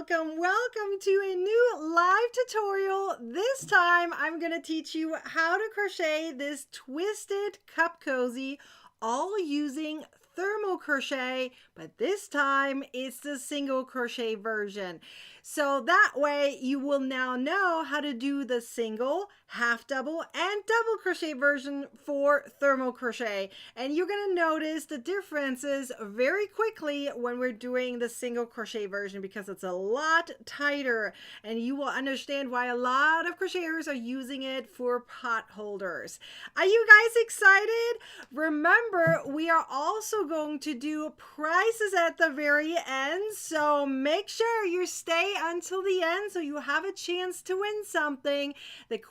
welcome to a new live tutorial. This time I'm going to teach you how to crochet this twisted cup cozy, all using thermal crochet, but this time it's the single crochet version. So that way you will now know how to do the single, half double, and double crochet version for thermal crochet. And you're going to notice the differences very quickly when we're doing the single crochet version because it's a lot tighter, and you will understand why a lot of crocheters are using it for pot holders. Are you guys excited? Remember, we are also going to do prizes at the very end, so make sure you stay until the end so you have a chance to win something. The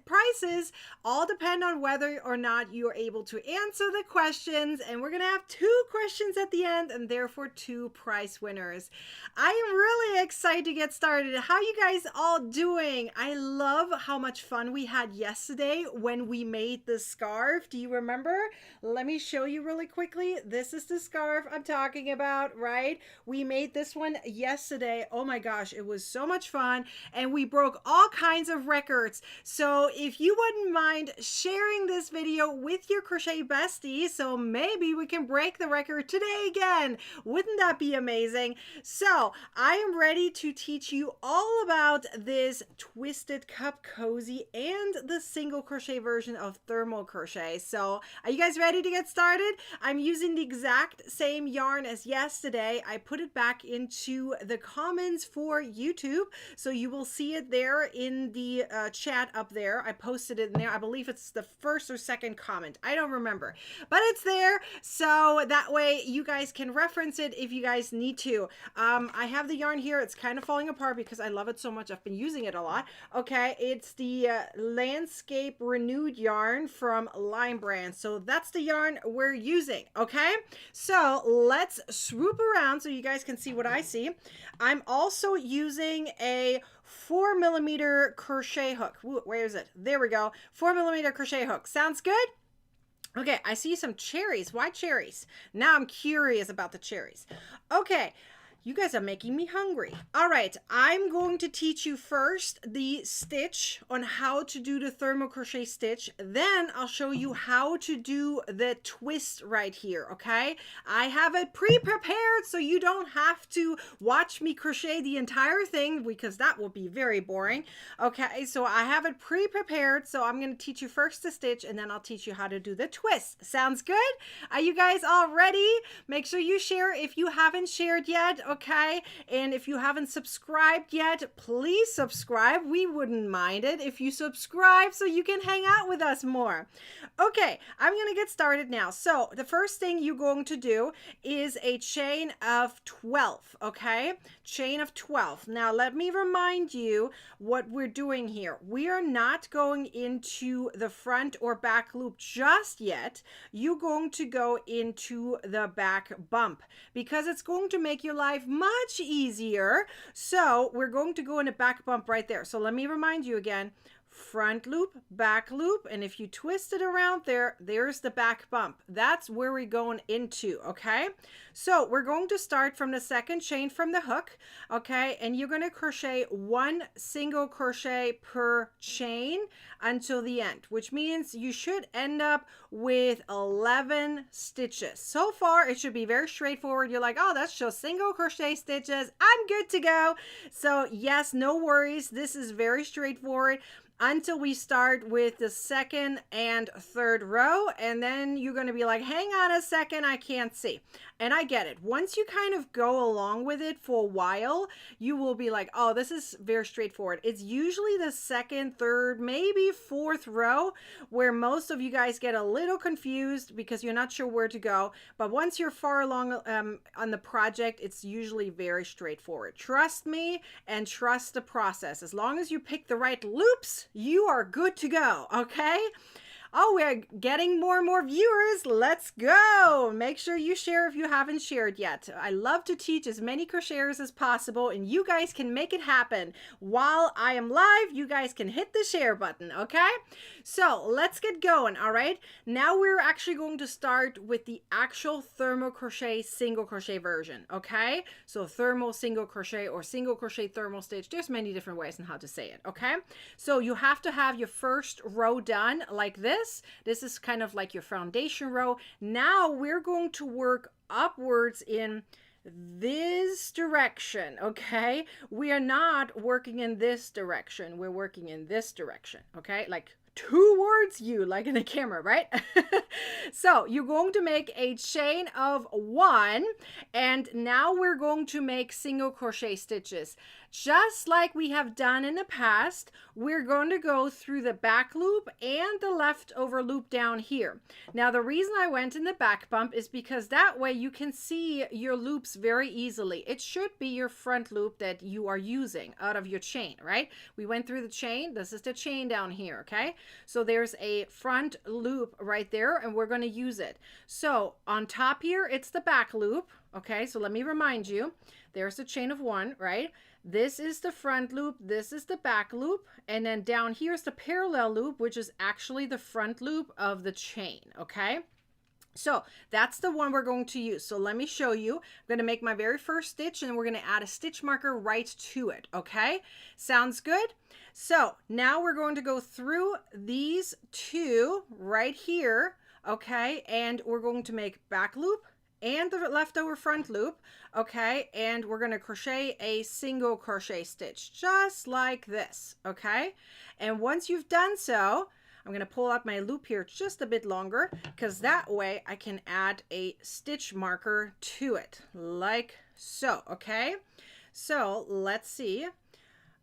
prizes all depend on whether or not you're able to answer the questions, and we're gonna have 2 questions at the end and therefore 2 prize winners. I am really excited to get started. How you guys all doing? I love how much fun we had yesterday when we made the scarf. Do you remember? Let me show you really quickly. This is the scarf I'm talking about, right? We made this one yesterday. Oh my gosh, it was so much fun, and we broke all kinds of records. So if you wouldn't mind sharing this video with your crochet besties, so maybe we can break the record today again. Wouldn't that be amazing? So I am ready to teach you all about this twisted cup cozy and the single crochet version of thermal crochet. So are you guys ready to get started? I'm using the exact same yarn as yesterday. I put it back into the comments for YouTube, so you will see it there in the chat up there. I posted it in there. I believe it's the first or second comment. I don't remember, but it's there, so that way you guys can reference it if you guys need to. I have the yarn here. It's kind of falling apart because I love it so much. I've been using it a lot. Okay, it's the Landscape Renewed yarn from Lime Brand. So that's the yarn we're using. Okay, so let's swoop around so you guys can see what I see. I'm also using a 4mm crochet hook. Ooh, where is it? There we go. 4mm crochet hook. Sounds good? Okay, I see some cherries. Why cherries? Now I'm curious about the cherries. Okay. You guys are making me hungry. All right, I'm going to teach you first the stitch on how to do the thermal crochet stitch. Then I'll show you how to do the twist right here, okay? I have it pre-prepared so you don't have to watch me crochet the entire thing because that will be very boring. Okay, so I have it pre-prepared, so I'm going to teach you first the stitch and then I'll teach you how to do the twist. Sounds good? Are you guys all ready? Make sure you share if you haven't shared yet. Okay, and if you haven't subscribed yet, please subscribe. We wouldn't mind it if you subscribe so you can hang out with us more. Okay, I'm gonna get started now. So the first thing you're going to do is a chain of 12. Okay, chain of 12. Now let me remind you what we're doing here. We are not going into the front or back loop just yet. You're going to go into the back bump because it's going to make your life much easier. So we're going to go in a back bump right there. So let me remind you again, front loop, back loop, and if you twist it around there, there's the back bump. That's where we're going into, okay? So we're going to start from the second chain from the hook, okay? And you're going to crochet 1 single crochet per chain until the end, which means you should end up with 11 stitches. So far, it should be very straightforward. You're like, oh, that's just single crochet stitches. I'm good to go. So yes, no worries. This is very straightforward until we start with the second and third row, and then you're going to be like, hang on a second, I can't see. And I get it. Once you kind of go along with it for a while, you will be like, oh, this is very straightforward. It's usually the second, third, maybe fourth row where most of you guys get a little confused because you're not sure where to go. But once you're far along on the project, it's usually very straightforward. Trust me and trust the process. As long as you pick the right loops, you are good to go, okay? Oh, we're getting more and more viewers. Let's go. Make sure you share if you haven't shared yet. I love to teach as many crocheters as possible, and you guys can make it happen. While I am live, you guys can hit the share button, okay? So let's get going, all right? Now we're actually going to start with the actual thermal crochet single crochet version, okay? So thermal single crochet or single crochet thermal stitch. There's many different ways on how to say it, okay? So you have to have your first row done like this. This is kind of like your foundation row. Now we're going to work upwards in this direction, okay? We are not working in this direction. We're working in this direction, okay? Like towards you, like in the camera, right? So you're going to make a chain of 1, and now we're going to make single crochet stitches. Just like we have done in the past, we're going to go through the back loop and the leftover loop down here. Now, the reason I went in the back bump is because that way you can see your loops very easily. It should be your front loop that you are using out of your chain, right? We went through the chain. This is the chain down here, okay? So there's a front loop right there, and we're going to use it. So on top here, it's the back loop, okay? So let me remind you, there's the chain of 1, right? This is the front loop, this is the back loop, and then down here is the parallel loop, which is actually the front loop of the chain, okay? So that's the one we're going to use. So let me show you. I'm going to make my very first stitch, and we're going to add a stitch marker right to it, okay? Sounds good? So now we're going to go through these 2 right here, okay? And we're going to make back loop and the leftover front loop, okay? And we're going to crochet a single crochet stitch just like this, okay? And once you've done so, I'm going to pull out my loop here just a bit longer, because that way I can add a stitch marker to it like so, okay? So let's see.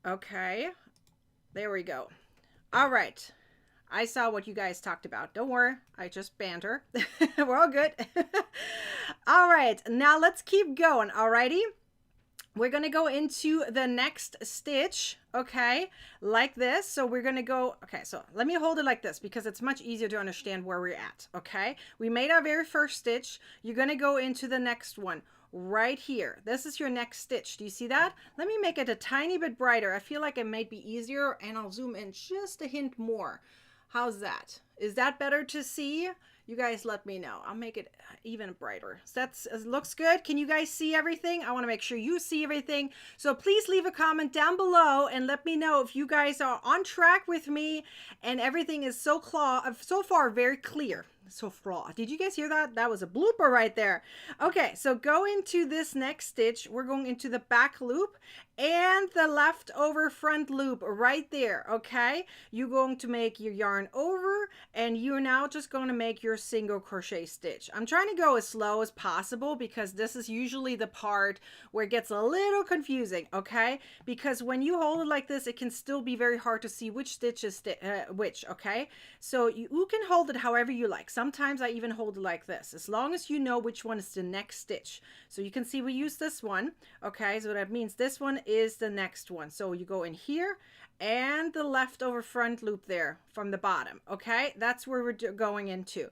Okay, there we go. All right. I saw what you guys talked about. Don't worry, I just banter. We're all good. All right, now let's keep going, alrighty? We're going to go into the next stitch, okay, like this. So we're going to go, okay, so let me hold it like this because it's much easier to understand where we're at, okay? We made our very first stitch. You're going to go into the next one right here. This is your next stitch. Do you see that? Let me make it a tiny bit brighter. I feel like it might be easier, and I'll zoom in just a hint more. How's that? Is that better to see? You guys let me know. I'll make it even brighter. So that's, it looks good. Can you guys see everything? I want to make sure you see everything. So please leave a comment down below and let me know if you guys are on track with me and everything is so far very clear. So far. Did you guys hear that? That was a blooper right there. Okay, so go into this next stitch. We're going into the back loop and the leftover front loop right there, okay? You're going to make your yarn over, and you're now just going to make your single crochet stitch. I'm trying to go as slow as possible because this is usually the part where it gets a little confusing, okay? Because when you hold it like this, it can still be very hard to see which stitch is which, okay? So you can hold it however you like. Sometimes I even hold it like this, as long as you know which one is the next stitch. So you can see we use this one, okay? So that means this one is the next one. So you go in here and the leftover front loop there from the bottom, okay? That's where we're going into. You're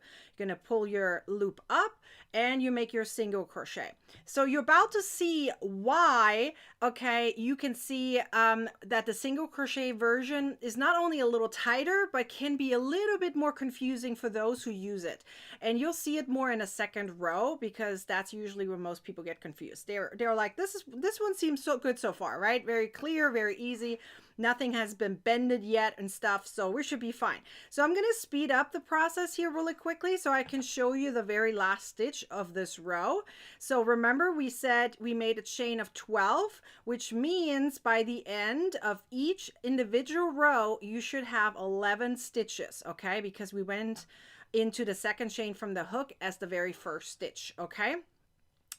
gonna pull your loop up and you make your single crochet. So you're about to see why, okay, you can see that the single crochet version is not only a little tighter, but can be a little bit more confusing for those who use it. And you'll see it more in a second row because that's usually where most people get confused. They're like, this one seems so good so far, right? Very clear, very easy. Nothing has been bended yet and stuff, so we should be fine. So I'm going to speed up the process here really quickly so I can show you the very last stitch of this row. So remember we said we made a chain of 12, which means by the end of each individual row, you should have 11 stitches, okay? Because we went into the second chain from the hook as the very first stitch, okay?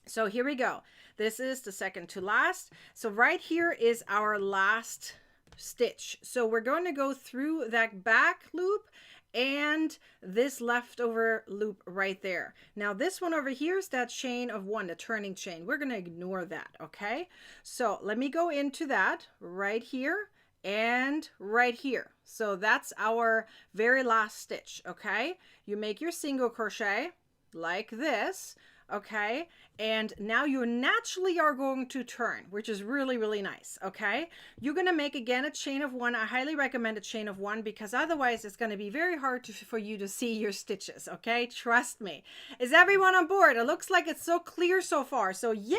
So here we go. This is the second to last. So right here is our last stitch. So we're going to go through that back loop and this leftover loop right there. Now this one over here is that chain of 1, the turning chain. We're going to ignore that, okay? So let me go into that right here and right here. So that's our very last stitch, okay? You make your single crochet like this, okay? And now you naturally are going to turn, which is really, really nice, okay? You're gonna make again a chain of one. I highly recommend a chain of one because otherwise it's gonna be very hard for you to see your stitches, okay? Trust me. Is everyone on board? It looks like it's so clear so far, so yay!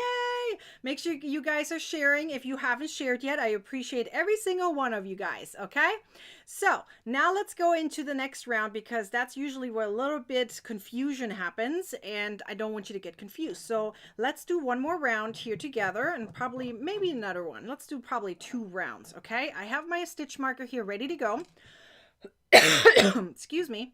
Make sure you guys are sharing. If you haven't shared yet, I appreciate every single one of you guys, okay? So now let's go into the next round because that's usually where a little bit confusion happens and I don't want you to get confused. So let's do one more round here together and probably maybe another one. Let's do probably 2 rounds, okay? I have my stitch marker here ready to go. Excuse me.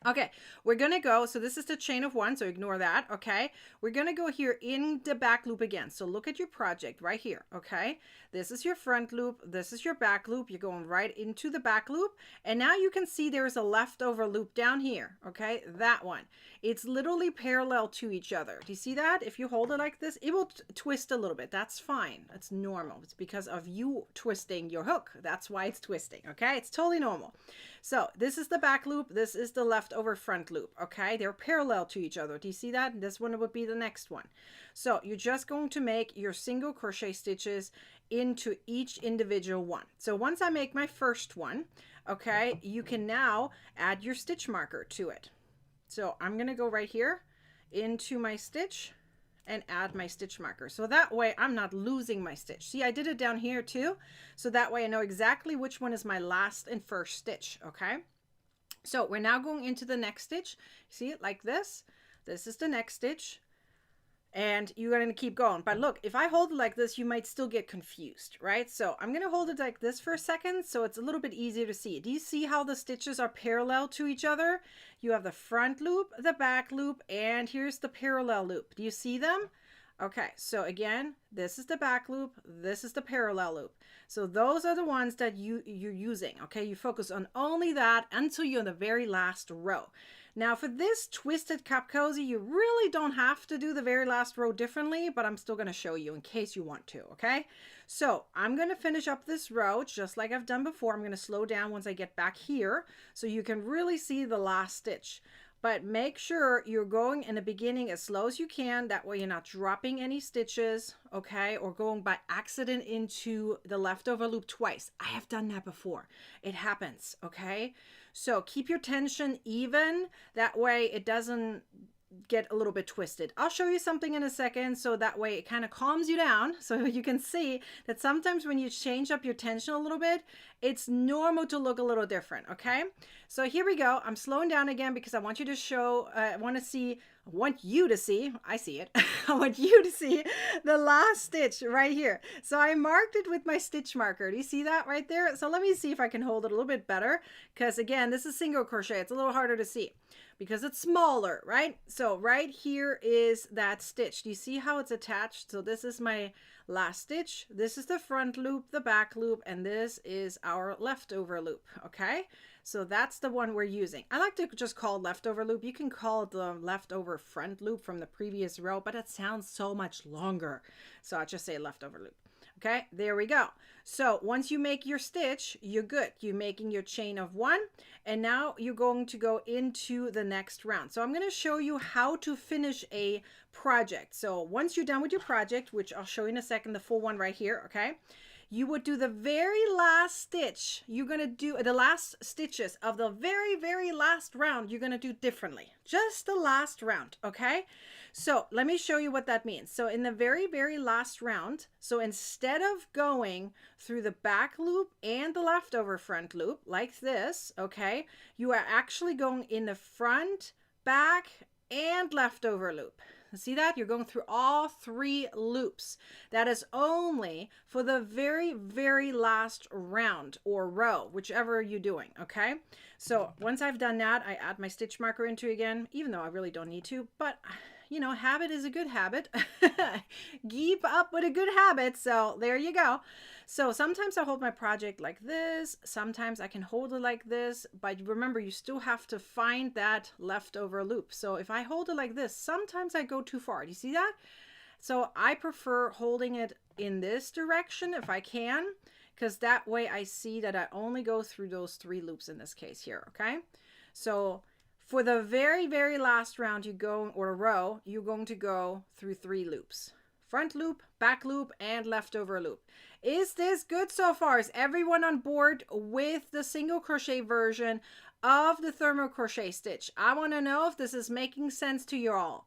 Okay, we're gonna go, so this is the chain of one, so ignore that, okay? We're gonna go here in the back loop again. So look at your project right here, okay? This is your front loop, this is your back loop. You're going right into the back loop, and now you can see there's a leftover loop down here, okay? That one. It's literally parallel to each other. Do you see that? If you hold it like this, it will twist a little bit. That's fine. That's normal. It's because of you twisting your hook. That's why it's twisting, okay? It's totally normal. So this is the back loop, this is the leftover front loop, okay? They're parallel to each other. Do you see that? This one would be the next one. So you're just going to make your single crochet stitches into each individual one. So once I make my first one, okay, you can now add your stitch marker to it. So I'm gonna go right here into my stitch and add my stitch marker. So that way I'm not losing my stitch. See, I did it down here too. So that way I know exactly which one is my last and first stitch, okay? So we're now going into the next stitch. See it like this? This is the next stitch. And you're going to keep going. But look, if I hold it like this, you might still get confused, right? So I'm going to hold it like this for a second so it's a little bit easier to see. Do you see how the stitches are parallel to each other? You have the front loop, the back loop, and here's the parallel loop. Do you see them? Okay, so again, this is the back loop, this is the parallel loop. So those are the ones that you're using, okay? You focus on only that until you're in the very last row. Now for this twisted cup cozy, you really don't have to do the very last row differently, but I'm still gonna show you in case you want to, okay? So I'm gonna finish up this row just like I've done before. I'm gonna slow down once I get back here so you can really see the last stitch. But make sure you're going in the beginning as slow as you can. That way you're not dropping any stitches, okay? Or going by accident into the leftover loop twice. I have done that before. It happens, okay? So keep your tension even. That way it doesn't get a little bit twisted. I'll show you something in a second so that way it kind of calms you down so you can see that sometimes when you change up your tension a little bit, it's normal to look a little different, okay? So here we go. I'm slowing down again because I want you to show, I want you to see, I see it. I want you to see the last stitch right here. So I marked it with my stitch marker. Do you see that right there? So let me see if I can hold it a little bit better because again, this is single crochet. It's a little harder to see because it's smaller, right? So right here is that stitch. Do you see how it's attached? So this is my last stitch. This is the front loop, the back loop, and this is our leftover loop, okay? So that's the one we're using. I like to just call it leftover loop. You can call it the leftover front loop from the previous row, but it sounds so much longer. So I'll just say leftover loop. Okay, there we go. So once you make your stitch, you're good. You're making your chain of one, and now you're going to go into the next round. So I'm going to show you how to finish a project. So once you're done with your project, which I'll show you in a second, the full one right here, okay? You would do the very last stitch. You're going to do the last stitches of the very, very last round. You're going to do differently. Just the last round, okay? So let me show you what that means. So in the very, very last round, so instead of going through the back loop and the leftover front loop like this, okay, you are actually going in the front, back, and leftover loop. See that? You're going through all 3 loops. That is only for the very, very last round or row, whichever you're doing, okay? So once I've done that, I add my stitch marker into it again, even though I really don't need to, but you know, habit is a good habit. Keep up with a good habit. So there you go. So sometimes I hold my project like this. Sometimes I can hold it like this. But remember, you still have to find that leftover loop. So if I hold it like this, sometimes I go too far. Do you see that? So I prefer holding it in this direction if I can. because that way I see that I only go through those 3 loops in this case here, okay? So for the very, very last round you go, or row, you're going to go through 3 loops. Front loop, back loop, and leftover loop. Is this good so far? Is everyone on board with the single crochet version of the thermo crochet stitch? I want to know if this is making sense to you all.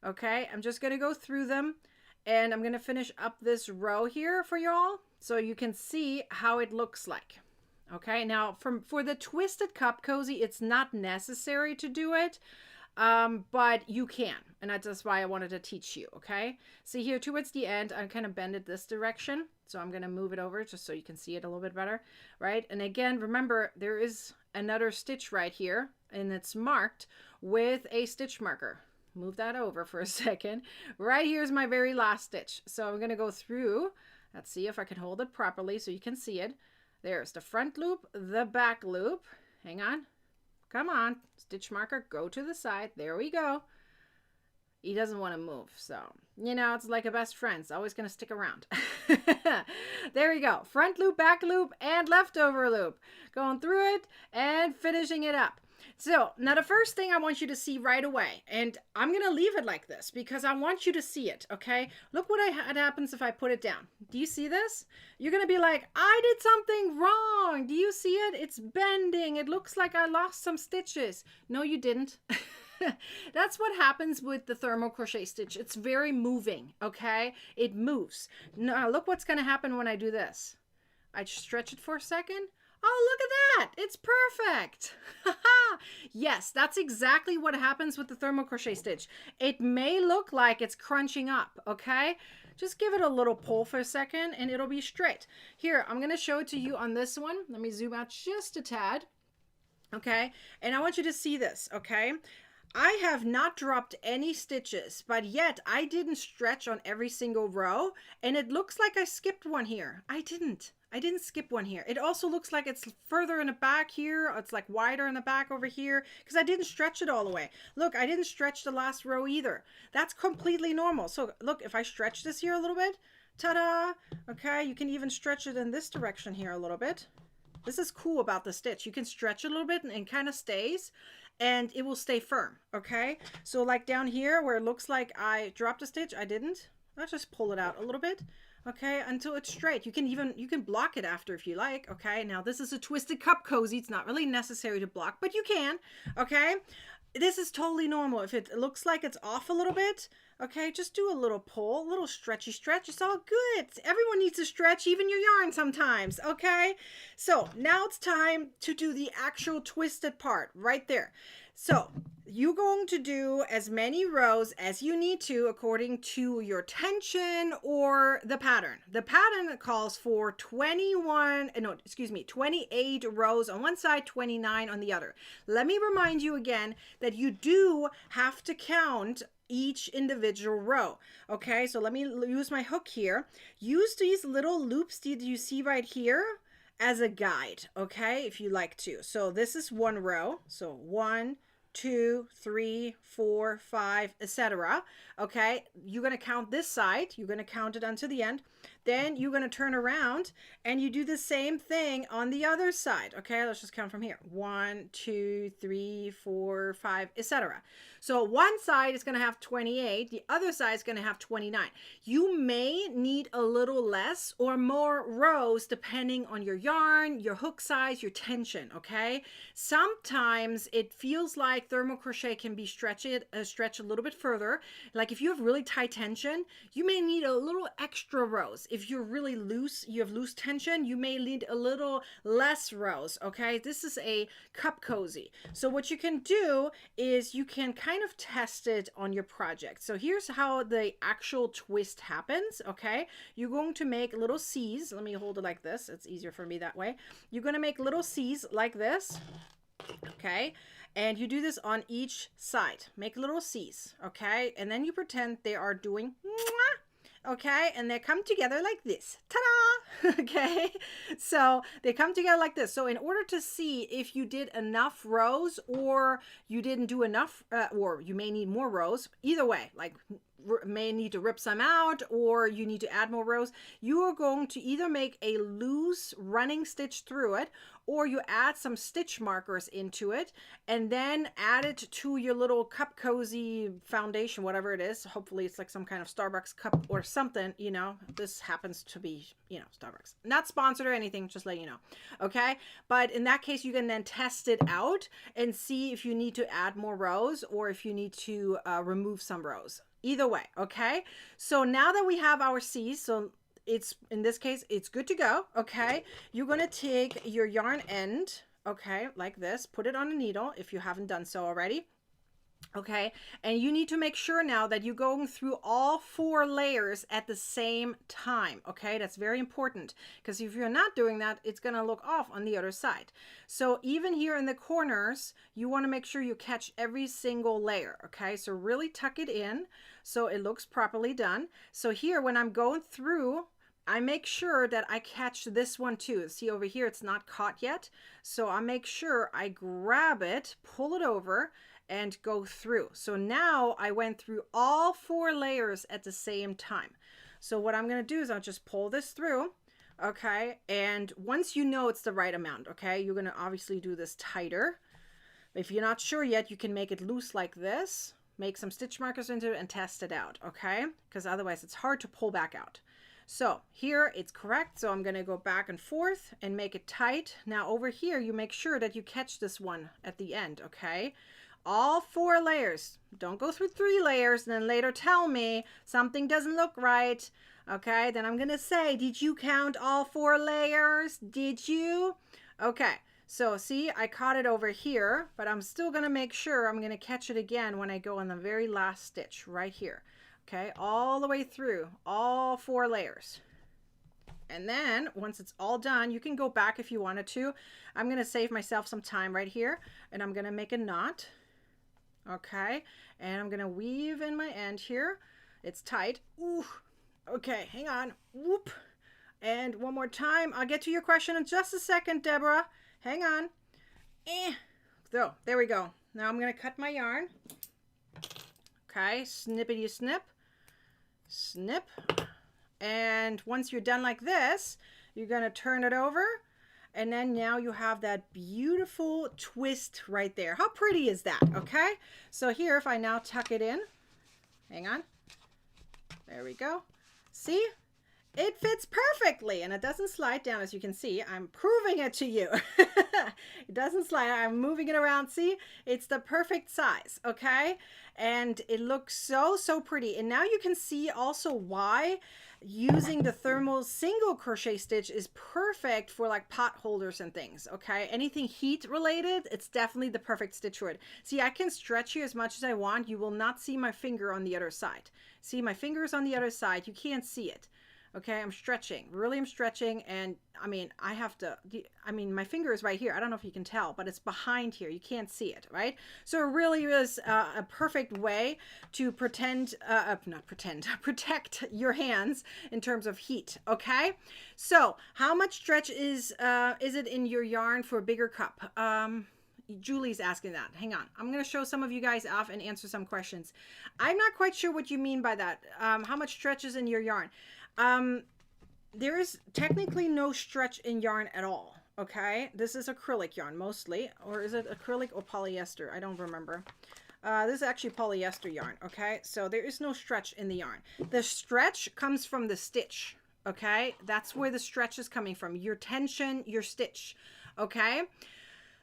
Okay, I'm just going to go through them, and I'm going to finish up this row here for you all so you can see how it looks like. Okay, now for the twisted cup cozy, it's not necessary to do it, but you can, and that's why I wanted to teach you. Okay, see here towards the end, I kind of bend it this direction, so I'm going to move it over just so you can see it a little bit better, right? And again, remember, there is another stitch right here, and it's marked with a stitch marker. Move that over for a second. Right here's my very last stitch. So I'm going to go through. Let's see if I can hold it properly so you can see it. There's the front loop, the back loop. Hang on. Come on. Stitch marker, go to the side. There we go. He doesn't want to move. So, you know, it's like a best friend. It's always going to stick around. There we go. Front loop, back loop, and leftover loop. Going through it and finishing it up. So now the first thing I want you to see right away, and I'm going to leave it like this because I want you to see it, okay? Look what happens if I put it down. Do you see this? You're going to be like, I did something wrong. Do you see it? It's bending. It looks like I lost some stitches. No, you didn't. That's what happens with the thermal crochet stitch. It's very moving, okay? It moves. Now look what's going to happen when I do this. I just stretch it for a second. Oh, look at that. It's perfect. Yes, that's exactly what happens with the thermal crochet stitch. It may look like it's crunching up, okay? Just give it a little pull for a second and it'll be straight. Here, I'm going to show it to you on this one. Let me zoom out just a tad, okay? And I want you to see this, okay? I have not dropped any stitches, but yet I didn't stretch on every single row, and it looks like I skipped one here. I didn't skip one here. It also looks like it's further in the back here. It's like wider in the back over here because I didn't stretch it all the way. Look, I didn't stretch the last row either. That's completely normal. So look, if I stretch this here a little bit, ta-da, okay, you can even stretch it in this direction here a little bit. This is cool about the stitch. You can stretch it a little bit and it kind of stays, and it will stay firm, okay? So like down here where it looks like I dropped a stitch, I didn't. I'll just pull it out a little bit, okay, until it's straight. You can block it after if you like, okay? Now this is a twisted cup cozy. It's not really necessary to block, but you can, okay? This is totally normal. If it looks like it's off a little bit, okay, just do a little pull, a little stretchy stretch. It's all good. Everyone needs to stretch, even your yarn sometimes, okay? So now it's time to do the actual twisted part right there. So you're going to do as many rows as you need to according to your tension or the pattern. The pattern calls for 28 rows on one side, 29 on the other. Let me remind you again that you do have to count each individual row. Okay, so let me use my hook here. Use these little loops that you see right here as a guide, okay, if you like to. So this is one row. So 1, 2, 3, 4, 5, etc. Okay, you're going to count this side. You're going to count it until the end. Then you're going to turn around and you do the same thing on the other side. Okay, let's just count from here. 1, 2, 3, 4, 5, etc. So one side is going to have 28. The other side is going to have 29. You may need a little less or more rows depending on your yarn, your hook size, your tension. Okay, sometimes it feels like thermal crochet can be stretched a little bit further. Like if you have really tight tension, you may need a little extra rows. If you're really loose, you have loose tension, you may need a little less rows. Okay, this is a cup cozy. So what you can do is you can kind of test it on your project. So here's how the actual twist happens. Okay, you're going to make little C's. Let me hold it like this. It's easier for me that way. You're going to make little C's like this. Okay, and you do this on each side. Make little C's, okay? And then you pretend they are doing mwah, okay? And they come together like this. Ta-da! Okay? So they come together like this. So in order to see if you did enough rows or you didn't do enough, or you may need more rows, either way, like may need to rip some out, or you need to add more rows, you are going to either make a loose running stitch through it, or you add some stitch markers into it and then add it to your little cup cozy foundation, whatever it is. Hopefully it's like some kind of Starbucks cup or something, you know. This happens to be, you know, Starbucks. Not sponsored or anything, just let you know. Okay? But in that case, you can then test it out and see if you need to add more rows or if you need to remove some rows. Either way, okay? So now that we have our C's, so it's, in this case, it's good to go, okay? You're gonna take your yarn end, okay, like this, put it on a needle if you haven't done so already, okay? And you need to make sure now that you're going through all 4 layers at the same time, okay? That's very important, because if you're not doing that, it's gonna look off on the other side. So even here in the corners, you wanna make sure you catch every single layer, okay? So really tuck it in so it looks properly done. So here, when I'm going through, I make sure that I catch this one too. See over here, it's not caught yet. So I make sure I grab it, pull it over, and go through. So now I went through all 4 layers at the same time. So what I'm gonna do is I'll just pull this through, okay? And once you know it's the right amount, okay, you're gonna obviously do this tighter. If you're not sure yet, you can make it loose like this, make some stitch markers into it and test it out, okay? Because otherwise it's hard to pull back out. So here it's correct. So I'm going to go back and forth and make it tight. Now over here, you make sure that you catch this one at the end. Okay. All 4 layers. Don't go through 3 layers and then later tell me something doesn't look right. Okay. Then I'm going to say, did you count all 4 layers? Did you? Okay. So see, I caught it over here, but I'm still going to make sure I'm going to catch it again when I go on the very last stitch right here. Okay, all the way through, all 4 layers. And then once it's all done, you can go back if you wanted to. I'm going to save myself some time right here, and I'm going to make a knot. Okay, and I'm going to weave in my end here. It's tight. Ooh. Okay, hang on. Whoop. And one more time. I'll get to your question in just a second, Deborah. Hang on. So, there we go. Now I'm going to cut my yarn. Okay, snippity snip. Snip. And once you're done like this, you're going to turn it over, and then now you have that beautiful twist right there. How pretty is that? Okay, so here, if I now tuck it in, hang on, there we go. See, it fits perfectly, and it doesn't slide down. As you can see, I'm proving it to you. It doesn't slide. I'm moving it around. See, it's the perfect size. Okay, and it looks so pretty. And now you can see also why using the thermal single crochet stitch is perfect for like pot holders and things. Okay, anything heat related, it's definitely the perfect stitch for it. See, I can stretch here as much as I want. You will not see my finger on the other side. See, my finger is on the other side. You can't see it. Okay, I'm stretching, really I'm stretching, and I mean, my finger is right here. I don't know if you can tell, but it's behind here. You can't see it, right? So it really is a perfect way to protect your hands in terms of heat, okay? So how much stretch is it in your yarn for a bigger cup? Julie's asking that. Hang on. I'm going to show some of you guys off and answer some questions. I'm not quite sure what you mean by that. How much stretch is in your yarn? There is technically no stretch in yarn at all. Okay. This is acrylic yarn mostly, or is it acrylic or polyester? I don't remember. This is actually polyester yarn. Okay. So there is no stretch in the yarn. The stretch comes from the stitch. Okay. That's where the stretch is coming from. Your tension, your stitch. Okay.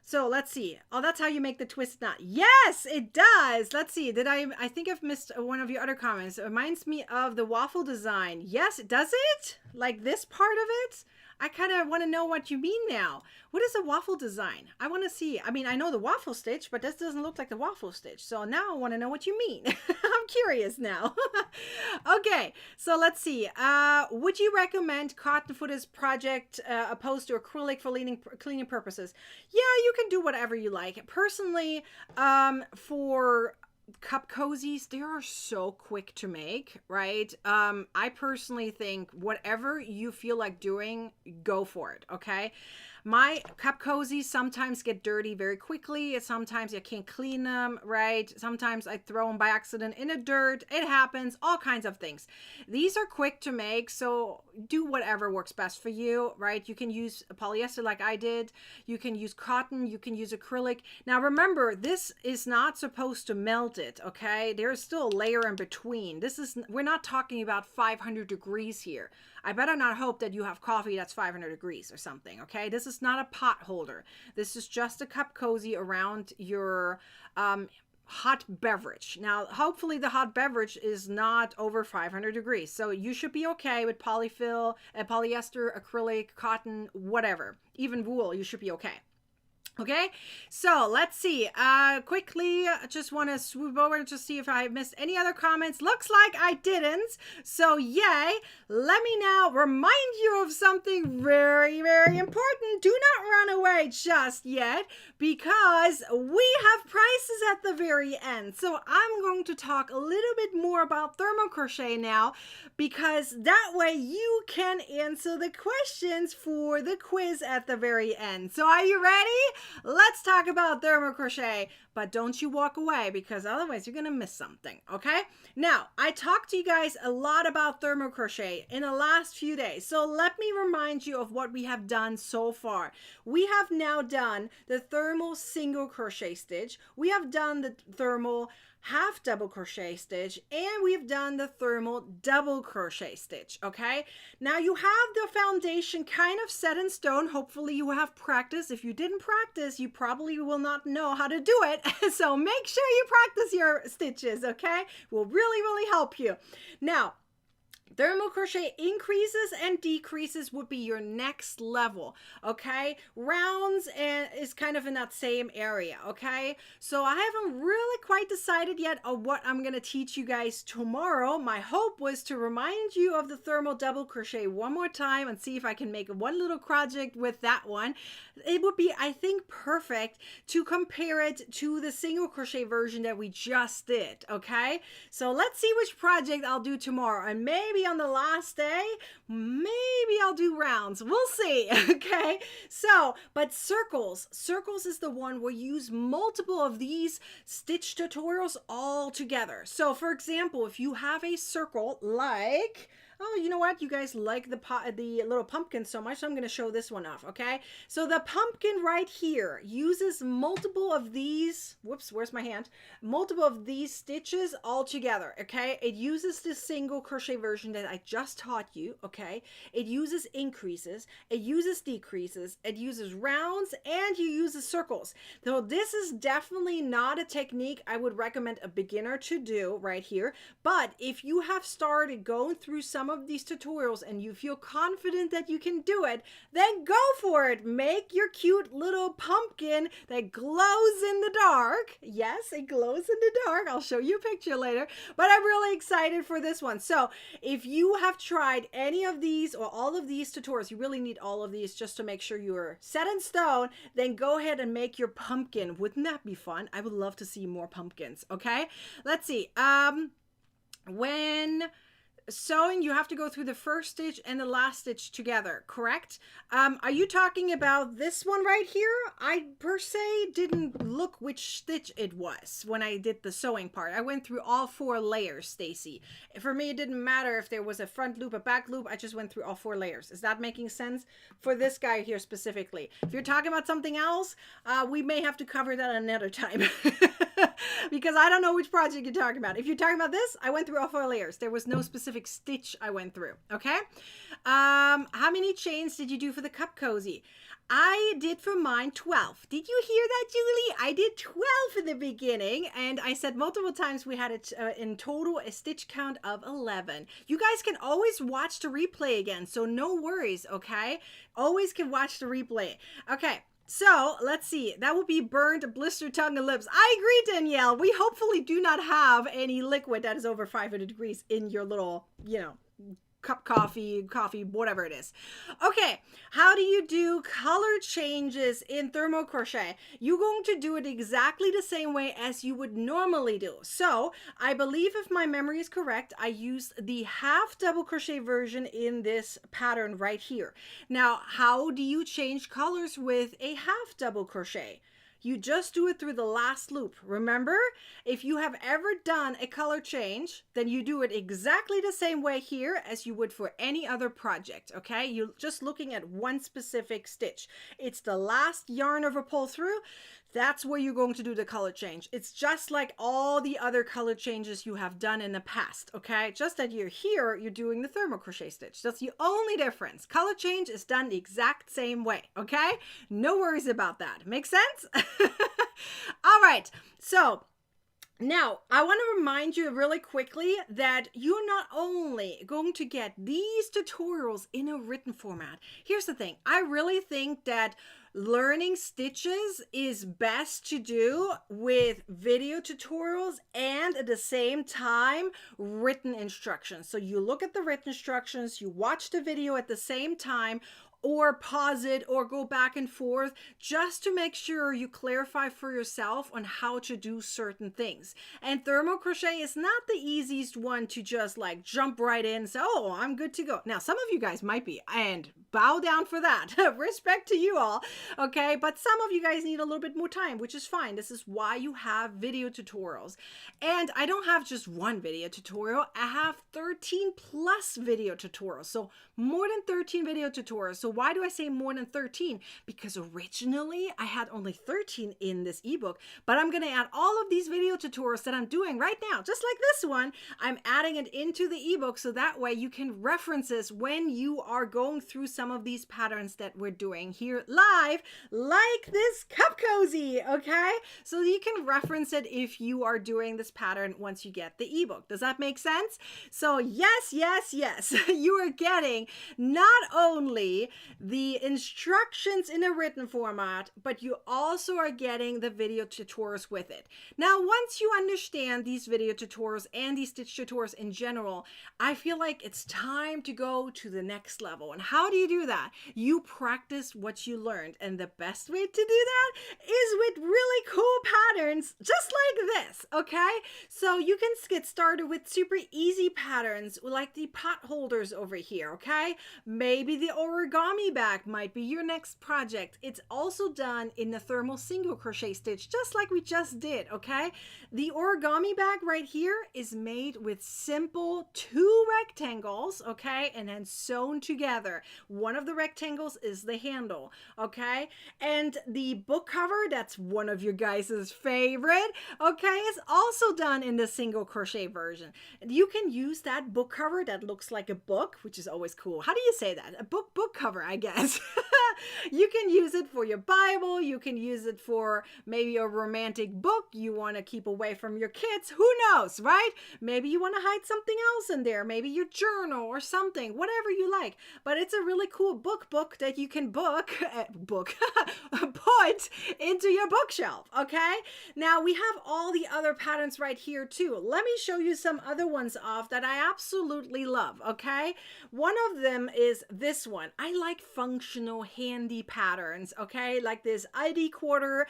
So let's see. Oh, that's how you make the twist knot. Yes, it does. Let's see. I think I've missed one of your other comments. It reminds me of the waffle design. Yes, does it? Like this part of it? I kind of want to know what you mean now. What is a waffle design? I want to see. I mean, I know the waffle stitch, but this doesn't look like the waffle stitch. So now I want to know what you mean. I'm curious now. Okay, so let's see. Would you recommend cotton for this project opposed to acrylic for cleaning purposes? Yeah, you can do whatever you like. Personally, for cup cozies, they are so quick to make, right? I personally think whatever you feel like doing, go for it, okay? My cup cozies sometimes get dirty very quickly. Sometimes I can't clean them, right? Sometimes I throw them by accident in the dirt. It happens, all kinds of things. These are quick to make, so do whatever works best for you, right? You can use polyester like I did. You can use cotton. You can use acrylic. Now remember, this is not supposed to melt it, okay? There's still a layer in between. We're not talking about 500 degrees here. I better not hope that you have coffee that's 500 degrees or something, okay? This is not a pot holder. This is just a cup cozy around your hot beverage. Now, hopefully the hot beverage is not over 500 degrees. So you should be okay with polyester, acrylic, cotton, whatever. Even wool, you should be okay. Okay, so let's see. Quickly, just want to swoop over to see if I missed any other comments. Looks like I didn't. So yay. Let me now remind you of something very, very important. Do not run away just yet, because we have prizes at the very end. So I'm going to talk a little bit more about thermo crochet now, because that way you can answer the questions for the quiz at the very end. So are you ready? Let's talk about thermo crochet, but don't you walk away, because otherwise you're gonna miss something, okay? Now, I talked to you guys a lot about thermo crochet in the last few days, so let me remind you of what we have done so far. We have now done the thermal single crochet stitch, we have done the thermal half double crochet stitch, and we've done the thermal double crochet stitch, okay? Now you have the foundation kind of set in stone. Hopefully you have practice. If you didn't practice, you probably will not know how to do it. So make sure you practice your stitches, okay? Will really, really help you. Now, thermal crochet increases and decreases would be your next level, okay? Rounds is kind of in that same area, okay? So I haven't really quite decided yet on what I'm going to teach you guys tomorrow. My hope was to remind you of the thermal double crochet one more time and see if I can make one little project with that one. It would be, I think, perfect to compare it to the single crochet version that we just did, okay? So let's see which project I'll do tomorrow, and maybe on the last day, maybe I'll do rounds. We'll see, okay? So, but circles is the one where you use multiple of these stitch tutorials all together. So for example, if you have a circle like, oh, you know what? You guys like the little pumpkin so much, so I'm going to show this one off, okay? So the pumpkin right here uses multiple of these, whoops, where's my hand? Multiple of these stitches all together, okay? It uses the single crochet version that I just taught you, okay? It uses increases, it uses decreases, it uses rounds, and you use the circles. So this is definitely not a technique I would recommend a beginner to do right here, but if you have started going through some of these tutorials and you feel confident that you can do it, then go for it. Make your cute little pumpkin that glows in the dark. Yes, it glows in the dark. I'll show you a picture later, but I'm really excited for this one. So if you have tried any of these or all of these tutorials, you really need all of these just to make sure you're set in stone, then go ahead and make your pumpkin. Wouldn't that be fun? I would love to see more pumpkins, okay? Let's see. When sewing, you have to go through the first stitch and the last stitch together, correct? Are you talking about this one right here? I per se didn't look which stitch it was when I did the sewing part. I went through all 4 layers, Stacy. For me, it didn't matter if there was a front loop, a back loop. I just went through all 4 layers. Is that making sense for this guy here specifically? If you're talking about something else, we may have to cover that another time. Because I don't know which project you're talking about. If you're talking about this, I went through all 4 layers. There was no specific stitch I went through, okay? How many chains did you do for the cup cozy? I did for mine 12. Did you hear that, Julie? I did 12 in the beginning, and I said multiple times we had in total a stitch count of 11. You guys can always watch the replay again, so no worries, okay? Always can watch the replay. Okay. So let's see, that would be burned, blistered tongue and lips. I agree, Danielle. We hopefully do not have any liquid that is over 500 degrees in your little, cup coffee, whatever it is. Okay, how do you do color changes in thermo crochet? You're going to do it exactly the same way as you would normally do. So I believe, if my memory is correct, I used the half double crochet version in this pattern right here. Now, how do you change colors with a half double crochet? You just do it through the last loop. Remember, if you have ever done a color change, then you do it exactly the same way here as you would for any other project, okay? You're just looking at one specific stitch. It's the last yarn of a pull through. That's where you're going to do the color change. It's just like all the other color changes you have done in the past, okay? Just that you're here, you're doing the thermal crochet stitch. That's the only difference. Color change is done the exact same way, okay? No worries about that. Make sense? All right, so now, I want to remind you really quickly that you're not only going to get these tutorials in a written format. Here's the thing. I really think that learning stitches is best to do with video tutorials and at the same time written instructions. So you look at the written instructions, you watch the video at the same time, or pause it or go back and forth just to make sure you clarify for yourself on how to do certain things. And thermal crochet is not the easiest one to just like jump right in and say, oh, I'm good to go. Now, some of you guys might be, and bow down for that. Respect to you all, okay? But some of you guys need a little bit more time, which is fine. This is why you have video tutorials. And I don't have just one video tutorial. I have 13 plus video tutorials. So more than 13 video tutorials. So why do I say more than 13? Because originally I had only 13 in this ebook, but I'm going to add all of these video tutorials that I'm doing right now, just like this one. I'm adding it into the ebook so that way you can reference this when you are going through some of these patterns that we're doing here live, like this cup cozy, okay? So you can reference it if you are doing this pattern once you get the ebook. Does that make sense? So yes, yes, yes, you are getting not only the instructions in a written format, but you also are getting the video tutorials with it. Now, once you understand these video tutorials and these stitch tutorials in general, I feel like it's time to go to the next level. And how do you do that? You practice what you learned. And the best way to do that is with really cool patterns, just like this, okay? So you can get started with super easy patterns like the pot holders over here, okay? Maybe the origami bag might be your next project. It's also done in the thermal single crochet stitch, just like we just did, okay? The origami bag right here is made with simple 2 rectangles, okay, and then sewn together. One of the rectangles is the handle, okay? And the book cover, that's one of your guys' favorite, okay, is also done in the single crochet version. You can use that book cover that looks like a book, which is always cool. How do you say that? A book cover, I guess. You can use it for your Bible. You can use it for maybe a romantic book you want to keep away from your kids. Who knows, right? Maybe you want to hide something else in there. Maybe your journal or something, whatever you like. But it's a really cool book that you can put into your bookshelf, okay? Now, we have all the other patterns right here too. Let me show you some other ones off that I absolutely love, okay? One of them is this one. I like functional handy patterns, okay? Like this ID quarter,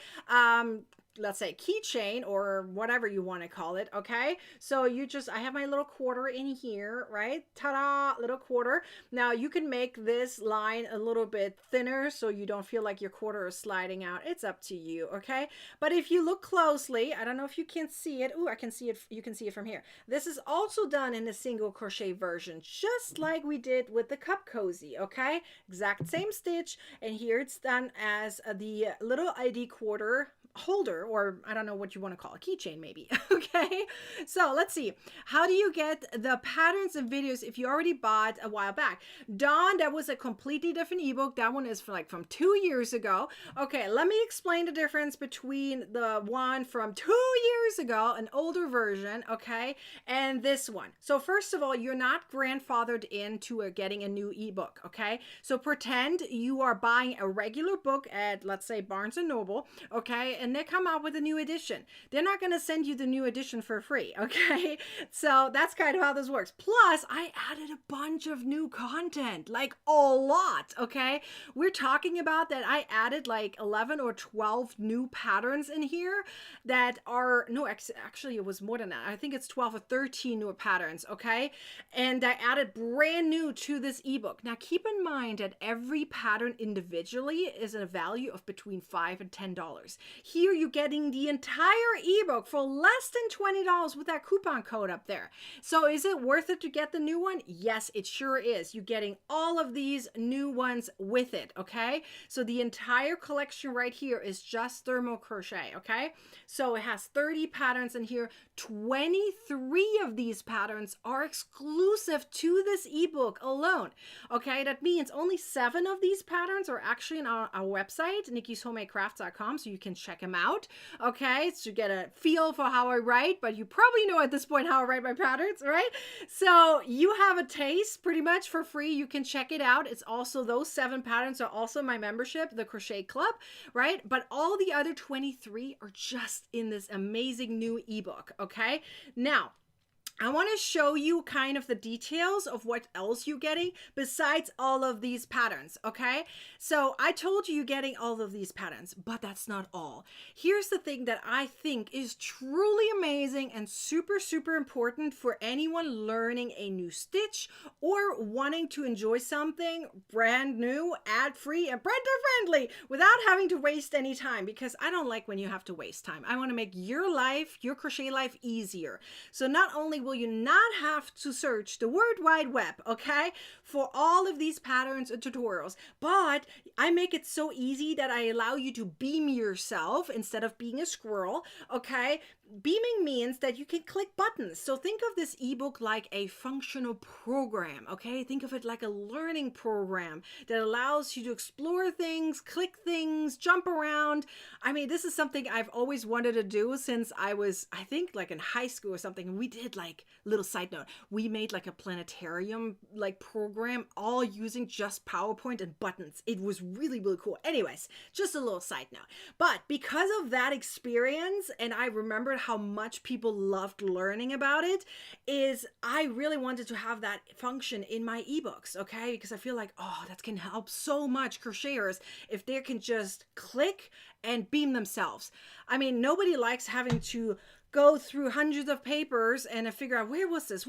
let's say keychain or whatever you want to call it, okay? So I have my little quarter in here, right? Ta-da, little quarter. Now you can make this line a little bit thinner so you don't feel like your quarter is sliding out. It's up to you, okay? But if you look closely, I don't know if you can see it. Ooh, I can see it. You can see it from here. This is also done in a single crochet version, just like we did with the cup cozy, okay? Exact same stitch, and here it's done as the little ID quarter holder, or I don't know what you want to call it, keychain maybe. Okay, so let's see, how do you get the patterns and videos if you already bought a while back? Dawn, that was a completely different ebook. That one is from 2 years ago. Okay, let me explain the difference between the one from 2 years ago, an older version, okay, and this one. So first of all, you're not grandfathered into getting a new ebook, okay? So pretend you are buying a regular book at, let's say, Barnes & Noble, okay, And they come out with a new edition. They're not going to send you the new edition for free, okay? So that's kind of how this works. Plus, I added a bunch of new content, like a lot, okay? We're talking about that I added like 11 or 12 new patterns in here that are, no, actually it was more than that. I think it's 12 or 13 new patterns, okay? And I added brand new to this ebook. Now keep in mind that every pattern individually is a value of between $5 and $10. Here you're getting the entire ebook for less than $20 with that coupon code up there. So is it worth it to get the new one? Yes, it sure is. You're getting all of these new ones with it, okay? So the entire collection right here is just thermo crochet, okay? So it has 30 patterns in here. 23 of these patterns are exclusive to this ebook alone, okay? That means only 7 of these patterns are actually on our website, nikkishomemade.crafts.com, so you can check them out, okay? To get a feel for how I write, but you probably know at this point how I write my patterns, right? So you have a taste pretty much for free. You can check it out. It's also, those 7 patterns are also my membership, the Crochet Club, right? But all the other 23 are just in this amazing new ebook, okay? Now, I want to show you kind of the details of what else you're getting besides all of these patterns, okay? So I told you you're getting all of these patterns, but that's not all. Here's the thing that I think is truly amazing and super, super important for anyone learning a new stitch or wanting to enjoy something brand new, ad-free, and printer-friendly without having to waste any time, because I don't like when you have to waste time. I want to make your life, your crochet life, easier. So not only will you not have to search the World Wide Web, okay, for all of these patterns and tutorials, but I make it so easy that I allow you to beam yourself instead of being a squirrel, okay? Beaming means that you can click buttons. So think of this ebook like a functional program, okay? Think of it like a learning program that allows you to explore things, click things, jump around. I mean, this is something I've always wanted to do since I was, I think, like in high school or something. We did, like, little side note, we made like a planetarium like program all using just PowerPoint and buttons. It was really, really cool. Anyways, just a little side note. But because of that experience, and I remembered how much people loved learning about it, is I really wanted to have that function in my ebooks, okay? Because I feel like, oh, that can help so much crocheters if they can just click and beam themselves. I mean, nobody likes having to go through hundreds of papers and figure out where was this,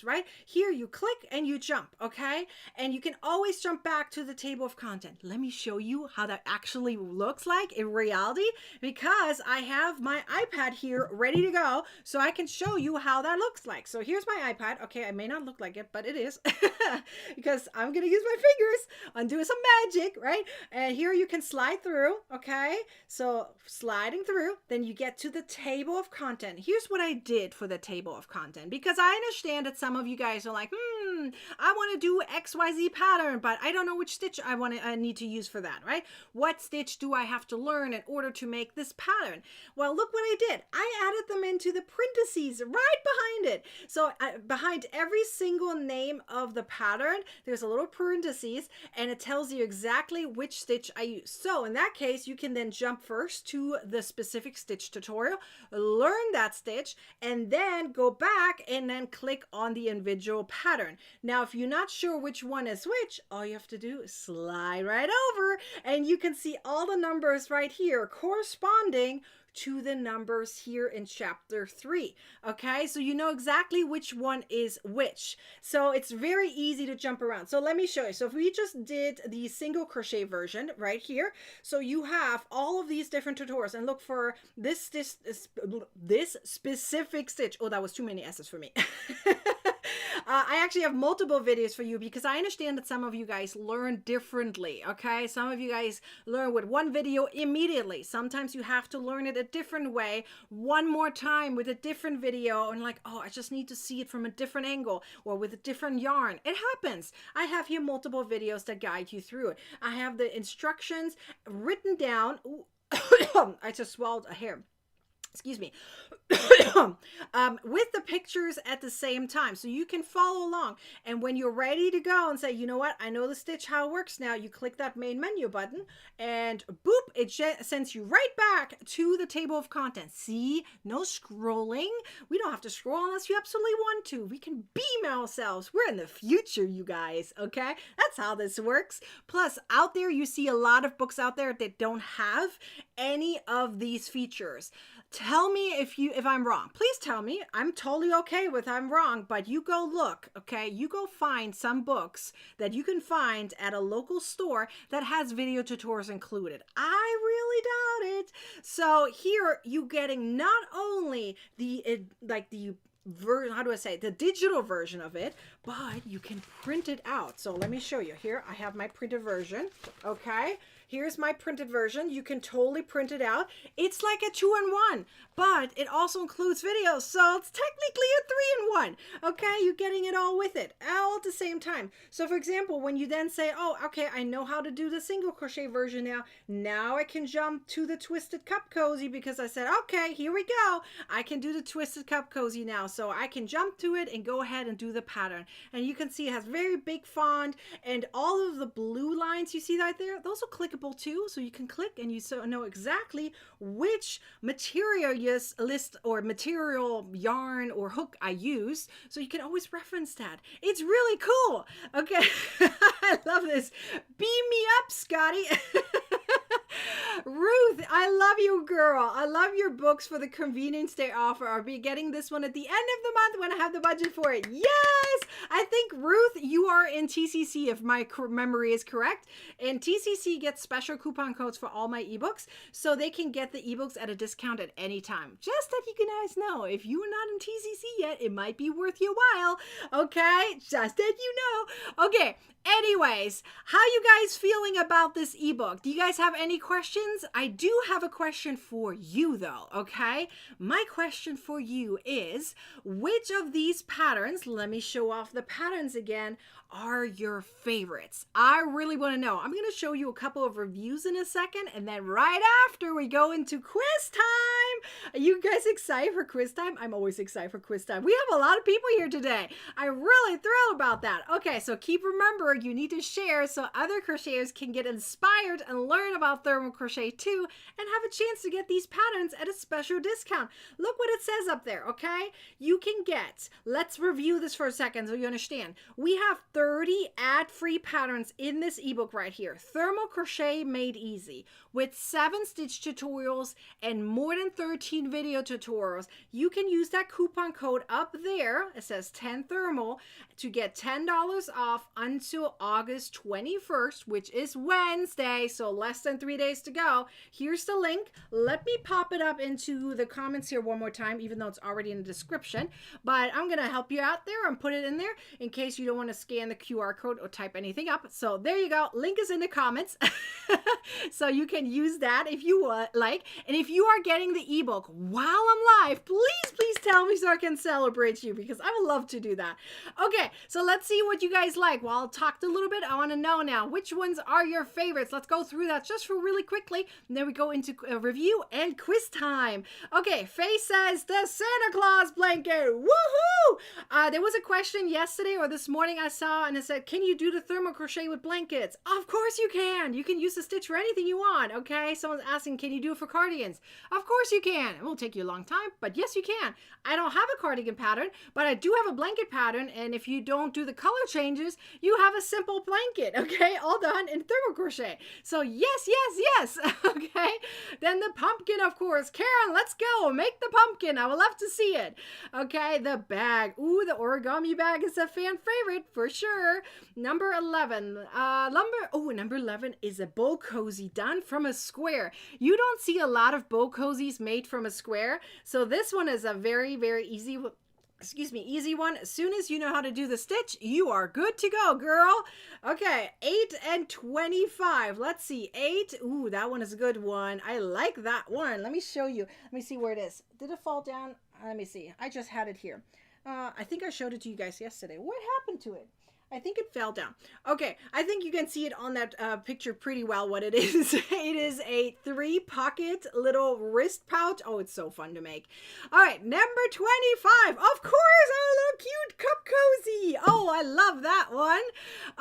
right? Here you click and you jump, okay? And you can always jump back to the table of content. Let me show you how that actually looks like in reality, because I have my iPad here ready to go, so I can show you how that looks like. So here's my iPad. Okay, I may not look like it, but it is because I'm gonna use my fingers and do some magic, right? And here you can slide through, okay? So sliding through, then you get to the table of content. Here's what I did for the table of content, because I understand that some of you guys are like, I want to do XYZ pattern, but I don't know which stitch I need to use for that, right? What stitch do I have to learn in order to make this pattern? Well, look what I did. I added them into the parentheses right behind it. So behind every single name of the pattern, there's a little parentheses, and it tells you exactly which stitch I use. So in that case, you can then jump first to the specific stitch tutorial, learn that stitch, and then go back and then click on the individual pattern. Now, if you're not sure which one is which, all you have to do is slide right over, and you can see all the numbers right here corresponding to the numbers here in chapter 3. Okay, so you know exactly which one is which. So it's very easy to jump around. So let me show you. So if we just did the single crochet version right here, so you have all of these different tutorials, and look for this specific stitch. Oh, that was too many S's for me. I actually have multiple videos for you, because I understand that some of you guys learn differently, okay? Some of you guys learn with one video immediately. Sometimes you have to learn it a different way, one more time with a different video, and like, oh, I just need to see it from a different angle or with a different yarn. It happens. I have here multiple videos that guide you through it. I have the instructions written down. Ooh, I just swallowed a hair. excuse me, with the pictures at the same time, so you can follow along. And when you're ready to go and say, you know what, I know the stitch how it works now, you click that main menu button and boop, it sends you right back to the table of contents. See, no scrolling. We don't have to scroll unless you absolutely want to. We can beam ourselves. We're in the future, you guys. Okay, that's how this works. Plus, out there you see a lot of books out there that don't have any of these features. Tell me if I'm wrong. Please tell me. I'm totally okay with I'm wrong, but you go look, okay? You go find some books that you can find at a local store that has video tutorials included. I really doubt it. So here you getting not only the the digital version of it, but you can print it out. So let me show you. Here I have my printed version. Okay, here's my printed version. You can totally print it out. It's like a 2-in-1, but it also includes videos, so it's technically a 3-in-1. Okay, you're getting it all with it, all at the same time. So for example, when you then say, oh, okay, I know how to do the single crochet version now I can jump to the twisted cup cozy, because I said, okay, here we go, I can do the twisted cup cozy now. So I can jump to it and go ahead and do the pattern. And you can see it has very big font, and all of the blue lines you see right there, those are clickable too. So you can click and you know exactly which material list or material, yarn or hook I use. So you can always reference that. It's really cool. Okay. I love this. Beam me up, Scotty. Ruth, I love you, girl. I love your books for the convenience they offer. I'll be getting this one at the end of the month when I have the budget for it. Yes! I think, Ruth, you are in TCC, if my memory is correct. And TCC gets special coupon codes for all my ebooks, so they can get the ebooks at a discount at any time. Just that you guys know, if you are not in TCC yet, it might be worth your while. Okay? Just that you know. Okay. Anyways, how you guys feeling about this ebook? Do you guys have any questions? I do have a question for you though, okay? My question for you is, which of these patterns, let me show off the patterns again, are your favorites? I really want to know. I'm going to show you a couple of reviews in a second, and then right after we go into quiz time. Are you guys excited for quiz time? I'm always excited for quiz time. We have a lot of people here today. I'm really thrilled about that. Okay, so keep remembering, you need to share so other crocheters can get inspired and learn about thermal crochet too, and have a chance to get these patterns at a special discount. Look what it says up there, okay? You can get, let's review this for a second so you understand. We have 30 ad-free patterns in this ebook right here. Thermal crochet made easy, with 7 stitch tutorials and more than 13 video tutorials. You can use that coupon code up there. It says 10 thermal to get $10 off until August 21st, which is Wednesday, so less than 3 days to go. Here's the link. Let me pop it up into the comments here one more time, even though it's already in the description, but I'm gonna help you out there and put it in there in case you don't want to scan the QR code or type anything up. So there you go. Link is in the comments. So you can use that if you like. And if you are getting the ebook while I'm live, please tell me so I can celebrate you, because I would love to do that. Okay, so let's see what you guys like. While I talked a little bit, I want to know now, which ones are your favorites? Let's go through that just for really quickly, and then we go into a review and quiz time. Okay, Faye says the Santa Claus blanket. Woohoo! There was a question yesterday or this morning I saw, and it said, can you do the thermal crochet with blankets? Of course you can. You can use the stitch for anything you want, okay? Someone's asking, can you do it for cardigans? Of course you can. It will take you a long time, but yes, you can. I don't have a cardigan pattern, but I do have a blanket pattern, and if you don't do the color changes, you have a simple blanket, okay? All done in thermal crochet. So yes, okay? Then the pumpkin, of course. Karen, let's go. Make the pumpkin. I would love to see it. Okay, the bag. Ooh, the origami bag is a fan favorite for sure. Number 11. Number 11 is a bow cozy done from a square. You don't see a lot of bow cozies made from a square, so this one is a very easy one. As soon as you know how to do the stitch, you are good to go, girl. Okay, 8 and 25. Let's see, 8. Ooh, that one is a good one. I like that one. Let me show you. Let me see where it is. Did it fall down? Let me see. I just had it here. I think I showed it to you guys yesterday. What happened to it? I think it fell down. Okay, I think you can see it on that picture pretty well what it is. It is a 3-pocket little wrist pouch. Oh, it's so fun to make. All right, number 25. Of course, our little cute cup cozy. Oh, I love that one.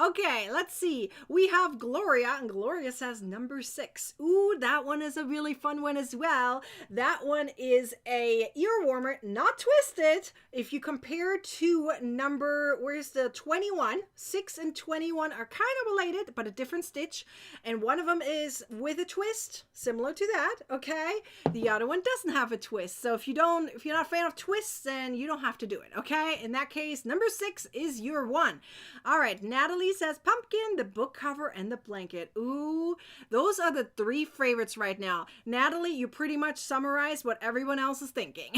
Okay, let's see. We have Gloria, and Gloria says number 6. Ooh, that one is a really fun one as well. That one is a ear warmer, not twisted. If you compare to number, where's the 21? 6 and 21 are kind of related, but a different stitch. And one of them is with a twist, similar to that, okay? The other one doesn't have a twist. So if you're not a fan of twists, then you don't have to do it, okay? In that case, number 6 is your one. All right, Natalie says pumpkin, the book cover, and the blanket. Ooh, those are the 3 favorites right now. Natalie, you pretty much summarized what everyone else is thinking.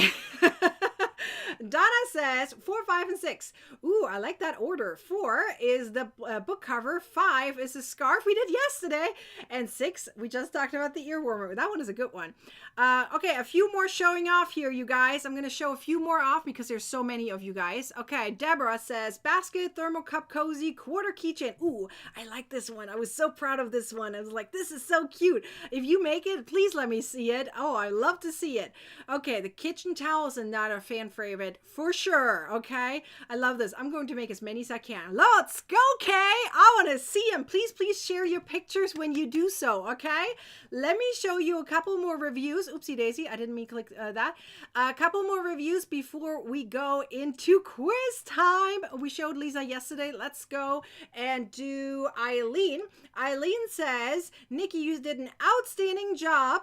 Donna says 4, 5, and 6. Ooh, I like that order. 4 is the book cover. 5 is the scarf we did yesterday. And 6, we just talked about the ear warmer. That one is a good one. Okay, a few more showing off here, you guys. I'm going to show a few more off because there's so many of you guys. Okay, Deborah says basket, thermal cup cozy, quarter keychain. Ooh, I like this one. I was so proud of this one. I was like, this is so cute. If you make it, please let me see it. Oh, I love to see it. Okay, the kitchen towels are not a fan favorite for sure. Okay, I love this. I'm going to make as many as I can. Let's go, Kay. I want to see them. Please share your pictures when you do so. Okay, let me show you a couple more reviews. Oopsie daisy, I didn't mean to click that. A couple more reviews before we go into quiz time. We showed Lisa yesterday. Let's go and do Eileen. Eileen says, Nikki, you did an outstanding job.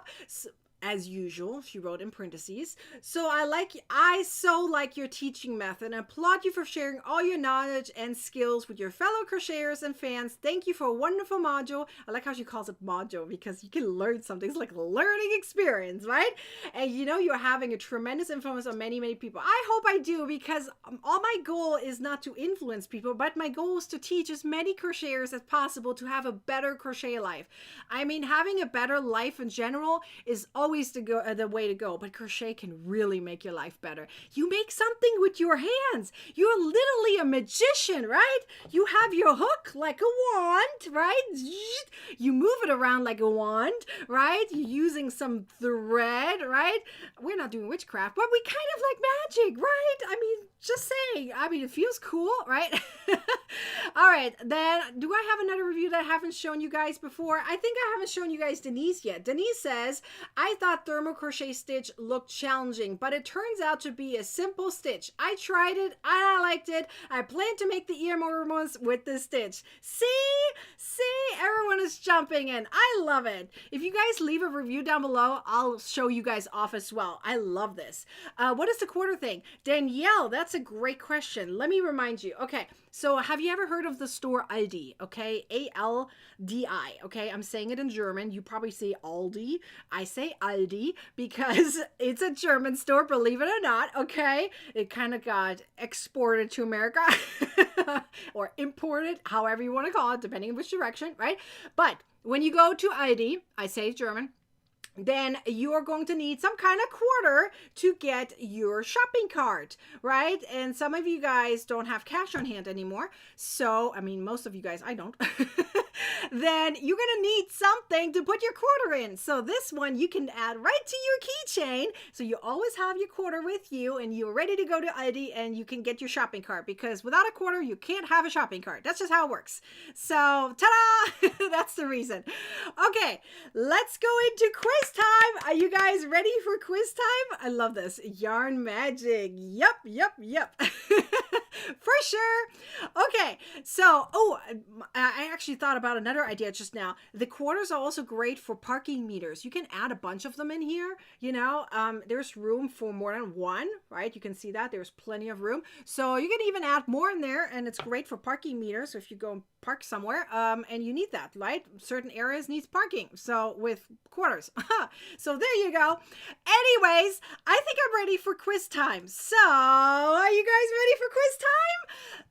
As usual, she wrote in parentheses. So I so like your teaching method and applaud you for sharing all your knowledge and skills with your fellow crocheters and fans. Thank you for a wonderful module. I like how she calls it module because you can learn something. It's like a learning experience, right? And you know, you're having a tremendous influence on many, many people. I hope I do, because all my goal is not to influence people, but my goal is to teach as many crocheters as possible to have a better crochet life. I mean, having a better life in general is always the way to go, but crochet can really make your life better. You make something with your hands. You're literally a magician, right? You have your hook like a wand, right? You move it around like a wand, right? You're using some thread, right? We're not doing witchcraft, but we kind of like magic, right? I mean, just saying. I mean, it feels cool, right? All right, then do I have another review that I haven't shown you guys before? I think I haven't shown you guys Denise yet. Denise says, I thought thermal crochet stitch looked challenging, but it turns out to be a simple stitch. I tried it, I liked it. I plan to make the ear warmers with this stitch. See, everyone is jumping in. I love it. If you guys leave a review down below, I'll show you guys off as well. I love this. What is the quarter thing? Danielle, that's a great question. Let me remind you. Okay, so have you ever heard of the store Aldi? Okay, A-L-D-I. Okay, I'm saying it in German. You probably say Aldi. I say Aldi because it's a German store, believe it or not. Okay, it kind of got exported to America or imported, however you want to call it, depending on which direction, right? But when you go to Aldi, I say German, then you are going to need some kind of quarter to get your shopping cart, right? And some of you guys don't have cash on hand anymore. So, I mean, most of you guys, I don't. Then you're going to need something to put your quarter in. So this one you can add right to your keychain. So you always have your quarter with you and you're ready to go to Aldi and you can get your shopping cart, because without a quarter, you can't have a shopping cart. That's just how it works. So, ta-da! That's the reason. Okay, let's go into quiz time. Are you guys ready for quiz time? I love this. Yarn magic. Yep. For sure. Okay, so, I actually thought about another idea just now. The quarters are also great for parking meters. You can add a bunch of them in here, you know. There's room for more than one, right? You can see that. There's plenty of room. So you can even add more in there, and it's great for parking meters. So if you go and park somewhere, and you need that, right? Certain areas needs parking. So with quarters. So there you go. Anyways, I think I'm ready for quiz time. So are you guys ready for quiz time?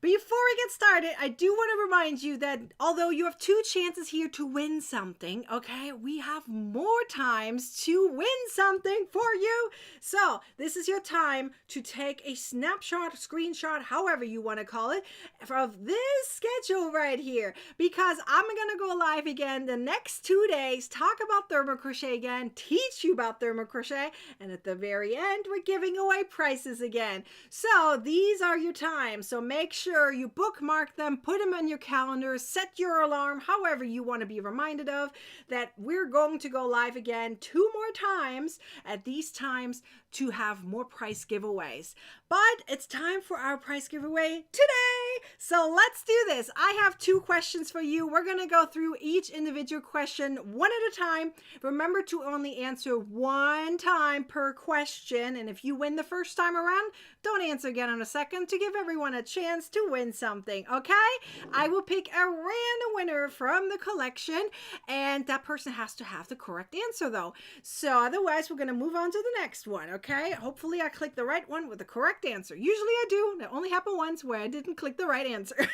Before we get started, I do want to remind you that although you have two chances here to win something, okay? We have more times to win something for you. So this is your time to take a snapshot, screenshot, however you want to call it, of this schedule right here, because I'm going to go live again the next 2 days, talk about thermo crochet again, teach you about thermo crochet, and at the very end, we're giving away prizes again. So these are your times. So make sure you bookmark them, put them on your calendar, set your alarm, however you want to be reminded of that we're going to go live again 2 more times at these times to have more prize giveaways. But it's time for our prize giveaway today. So let's do this. I have 2 questions for you. We're going to go through each individual question one at a time. Remember to only answer 1 time per question. And if you win the first time around, don't answer again in a second to give everyone a chance to win something, okay? I will pick a random winner from the collection, and that person has to have the correct answer though. So otherwise, we're going to move on to the next one, okay? Hopefully I click the right one with the correct answer. Usually I do. That only happened once where I didn't click the right answer. Only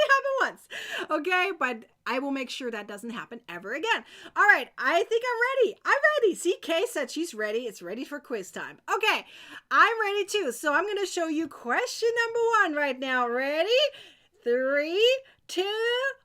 happened once, okay? But I will make sure that doesn't happen ever again. All right, I think I'm ready. I'm ready. See, Kay said she's ready. It's ready for quiz time. Okay, I'm ready too. So I'm going to show you question number 1 right now. Ready? 3, 2,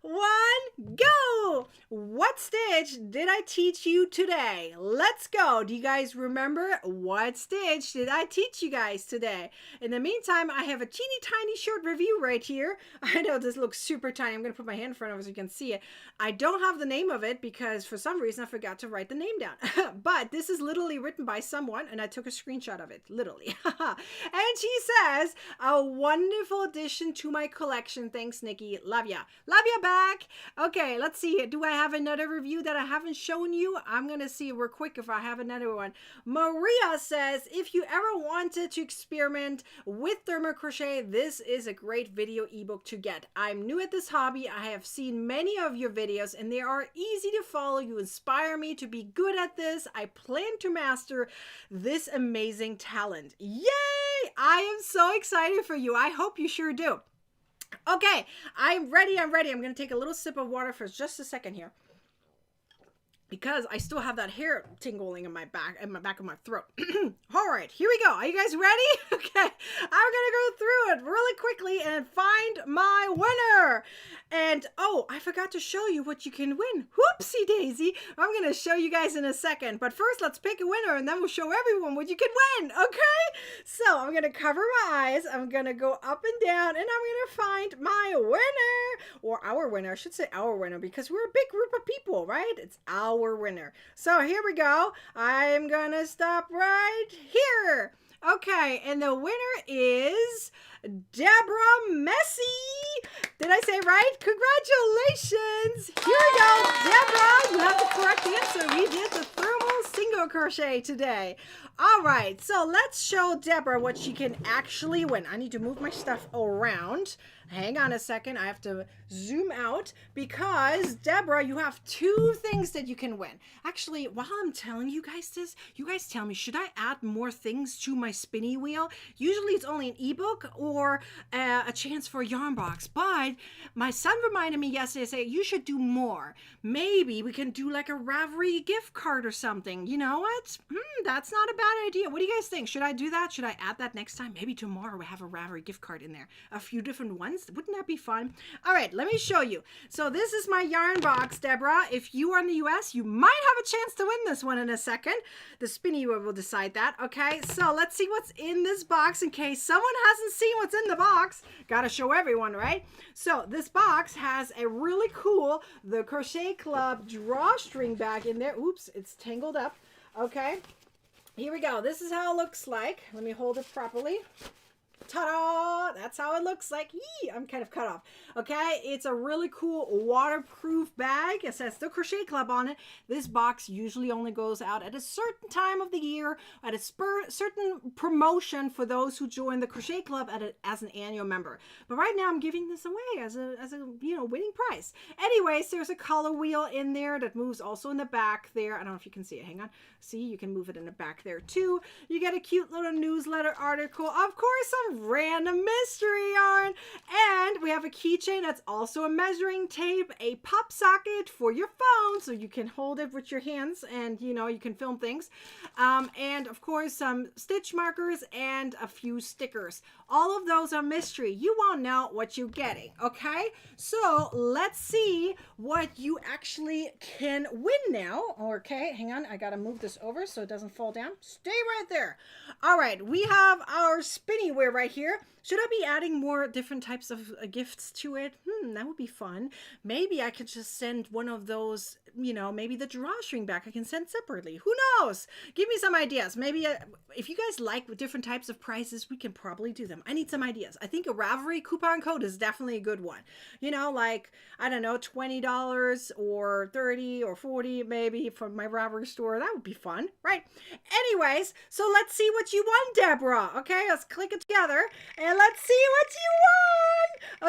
1, go! What stitch did I teach you today? Let's go. Do you guys remember what stitch did I teach you guys today? In the meantime, I have a teeny tiny short review right here. I know this looks super tiny. I'm going to put my hand in front of it so you can see it. I don't have the name of it because for some reason I forgot to write the name down. But this is literally written by someone and I took a screenshot of it, literally. And she says, a wonderful addition to my collection. Thanks, Nikki. Love ya. Love ya back. Okay, let's see. Do I have another review that I haven't shown you? I'm going to see real quick if I have another one. Maria says, if you ever wanted to experiment with thermo crochet, this is a great video ebook to get. I'm new at this hobby. I have seen many of your videos and they are easy to follow. You inspire me to be good at this. I plan to master this amazing talent. Yay! I am so excited for you. I hope you sure do. Okay, I'm ready. I'm going to take a little sip of water for just a second here, because I still have that hair tingling in my back of my throat. All right, here we go. Are you guys ready? Okay, I'm gonna go through it really quickly and find my winner. And oh, I forgot to show you what you can win. Whoopsie daisy. I'm gonna show you guys in a second. But first, let's pick a winner and then we'll show everyone what you can win, okay? So I'm gonna cover my eyes. I'm gonna go up and down and I'm gonna find my winner. Or our winner, I should say our winner, because we're a big group of people, right? It's our winner. So here we go. I'm gonna stop right here. Okay, and the winner is Deborah Messi. Did I say right? Congratulations. Here we go. Deborah, you have the correct answer. We did the thermal single crochet today. All right, so let's show Deborah what she can actually win. I need to move my stuff around. Hang on a second. I have to zoom out because, Deborah, you have 2 things that you can win. Actually, while I'm telling you guys this, you guys tell me, should I add more things to my spinny wheel? Usually it's only an ebook or a chance for a yarn box, but my son reminded me yesterday, say you should do more. Maybe we can do like a Ravelry gift card or something. You know what? That's not a bad idea. What do you guys think? Should I do that? Should I add that next time? Maybe tomorrow we have a Ravelry gift card in there. A few different ones. Wouldn't that be fun? All right, let me show you. So this is my yarn box, Deborah. If you are in the US, you might have a chance to win this one in a second. The spinny wheel will decide that, okay? So let's see what's in this box in case someone hasn't seen what's in the box. Gotta show everyone, right? So this box has a really cool, the Crochet Club drawstring bag in there. Oops, it's tangled up. Okay, here we go. This is how it looks like. Let me hold it properly. Ta-da! That's how it looks like. Yee! I'm kind of cut off. Okay, it's a really cool waterproof bag. It says the Crochet Club on it. This box usually only goes out at a certain time of the year, at a certain promotion for those who join the Crochet Club as an annual member. But right now I'm giving this away as a winning prize. Anyways, there's a color wheel in there that moves also in the back there. I don't know if you can see it. Hang on. See, you can move it in the back there too. You get a cute little newsletter article. Of course, some random mystery yarn. And we have a keychain that's also a measuring tape, a pop socket for your phone so you can hold it with your hands and, you know, you can film things. And of course, some stitch markers and a few stickers. All of those are mystery. You won't know what you're getting, okay? So let's see what you actually can win now. Okay, hang on. I gotta move this over so it doesn't fall down. Stay right there. All right, we have our spinny wheel right here. Should I be adding more different types of gifts to it? That would be fun. Maybe I could just send one of those, you know, maybe the drawstring back I can send separately. Who knows? Give me some ideas. Maybe if you guys like different types of prizes, we can probably do them. I need some ideas. I think a Ravelry coupon code is definitely a good one. You know, like, I don't know, $20 or $30 or $40 maybe from my Ravelry store. That would be fun, right? Anyways, so let's see what you won, Deborah. Okay, let's click it together and let's see what you won.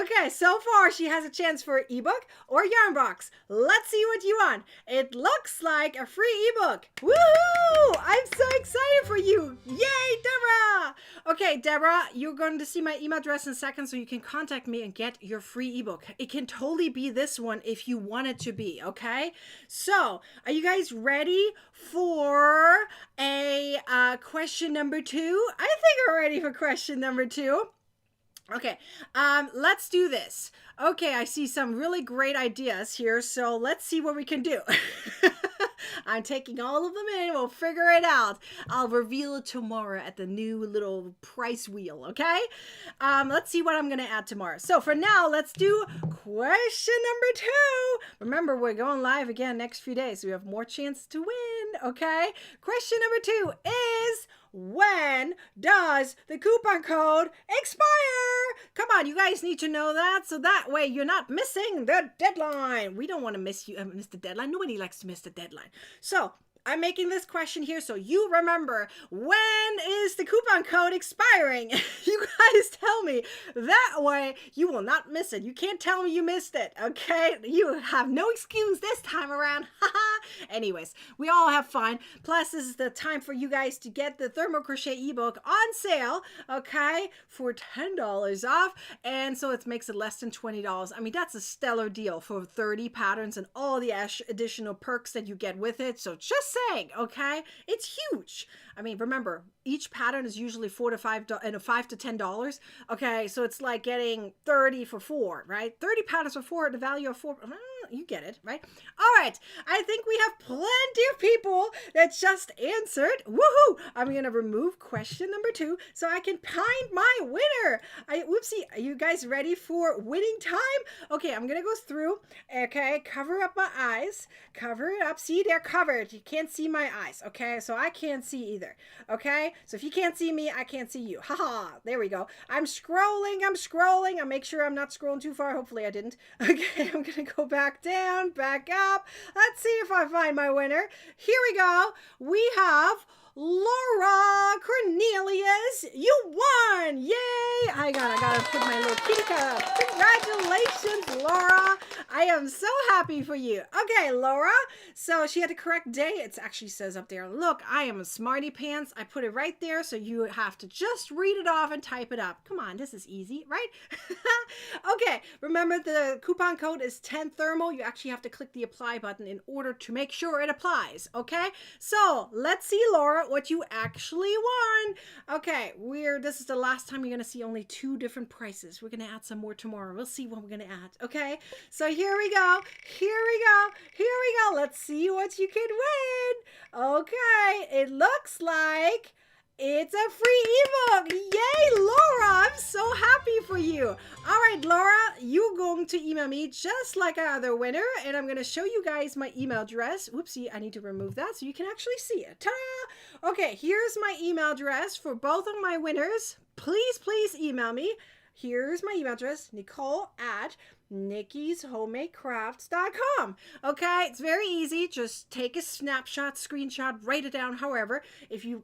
Okay, so far she has a chance for ebook or yarn box. Let's see what you won. It looks like a free ebook. Woohoo! I'm so excited for you. Yay, Deborah! Okay, Deborah, you're going to see my email address in a second so you can contact me and get your free ebook. It can totally be this one if you want it to be, okay? So, are you guys ready for a question number 2? I think we're ready for question number 2. Okay, let's do this. Okay, I see some really great ideas here, so let's see what we can do. I'm taking all of them in. We'll figure it out. I'll reveal it tomorrow at the new little price wheel, okay? Let's see what I'm going to add tomorrow. So for now, let's do question number 2. Remember, we're going live again next few days, so we have more chance to win, okay? Question number 2 is, when does the coupon code expire? Come on, you guys need to know that, so that way you're not missing the deadline. We don't want to miss the deadline. Nobody likes to miss the deadline. So I'm making this question here so you remember, when is the coupon code expiring? You guys tell me. That way you will not miss it. You can't tell me you missed it, okay? You have no excuse this time around. Anyways, we all have fun. Plus, this is the time for you guys to get the Thermo Crochet ebook on sale, okay, for $10 off. And so it makes it less than $20. I mean, that's a stellar deal for 30 patterns and all the additional perks that you get with it. So just saying, okay? It's huge. I mean, remember, each pattern is usually $4 to $10. Okay, so it's like getting 30 for 4, right? 30 patterns for 4 at the value of 4. You get it, right? All right, I think we have plenty of people that just answered. Woohoo! I'm going to remove question number 2 so I can find my winner. Whoopsie, are you guys ready for winning time? Okay, I'm going to go through. Okay, cover up my eyes. Cover it up. See, they're covered. You can't see my eyes, okay? So I can't see either, okay? So if you can't see me, I can't see you. Haha, there we go. I'm scrolling. I'll make sure I'm not scrolling too far. Hopefully I didn't. Okay, I'm going to go back down, back up. Let's see if I find my winner. Here we go. We have Laura Cornelius. You won! Yay! I gotta put my little kitty cup. Congratulations, Laura. I am so happy for you. Okay, Laura. So she had the correct day. It actually says up there, look, I am a smarty pants. I put it right there, so you have to just read it off and type it up. Come on, this is easy, right? Okay, remember the coupon code is 10thermo. You actually have to click the apply button in order to make sure it applies, okay? So let's see, Laura, what you actually won. Okay, this is the last time you're gonna see only 2 different prices. We're gonna add some more tomorrow. We'll see what we're gonna add, okay? So here we go. Let's see what you can win. Okay, it looks like it's a free ebook. Yay, Laura! I'm so happy for you. All right, Laura, you're going to email me just like our other winner, and I'm going to show you guys my email address. Whoopsie, I need to remove that so you can actually see it. Ta-da! Okay, here's my email address for both of my winners. Please email me. Here's my email address, nicole@nickishomemade.crafts.com. Okay, it's very easy. Just take a snapshot, screenshot, write it down. However, if you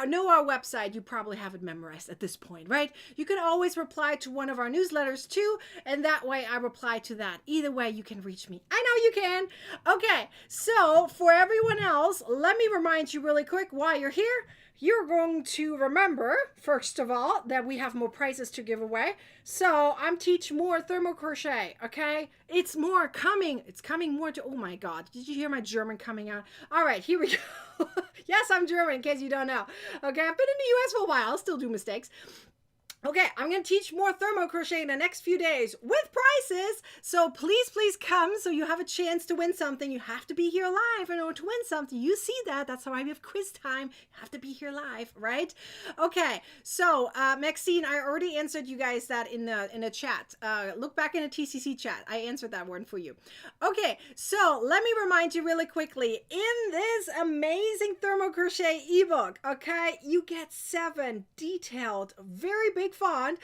know our website, you probably have it memorized at this point, right? You can always reply to one of our newsletters too, and that way I reply to that. Either way, you can reach me. I know you can. Okay, so for everyone else, let me remind you really quick while you're here. you're going to remember, first of all, that we have more prizes to give away. So I'm teaching more thermo crochet, okay? It's more coming. It's coming more to, oh my God, did you hear my German coming out? All right, here we go. Yes, I'm German, in case you don't know. Okay, I've been in the US for a while. I'll still do mistakes. Okay, I'm going to teach more thermo crochet in the next few days with prizes. So please, please come so you have a chance to win something. You have to be here live in order to win something. You see that. That's why we have quiz time. You have to be here live, right? Okay, so Maxine, I already answered you guys that in the chat. Look back in the TCC chat. I answered that one for you. Okay, so let me remind you really quickly. In this amazing thermo crochet ebook, okay, you get 7 detailed, very big font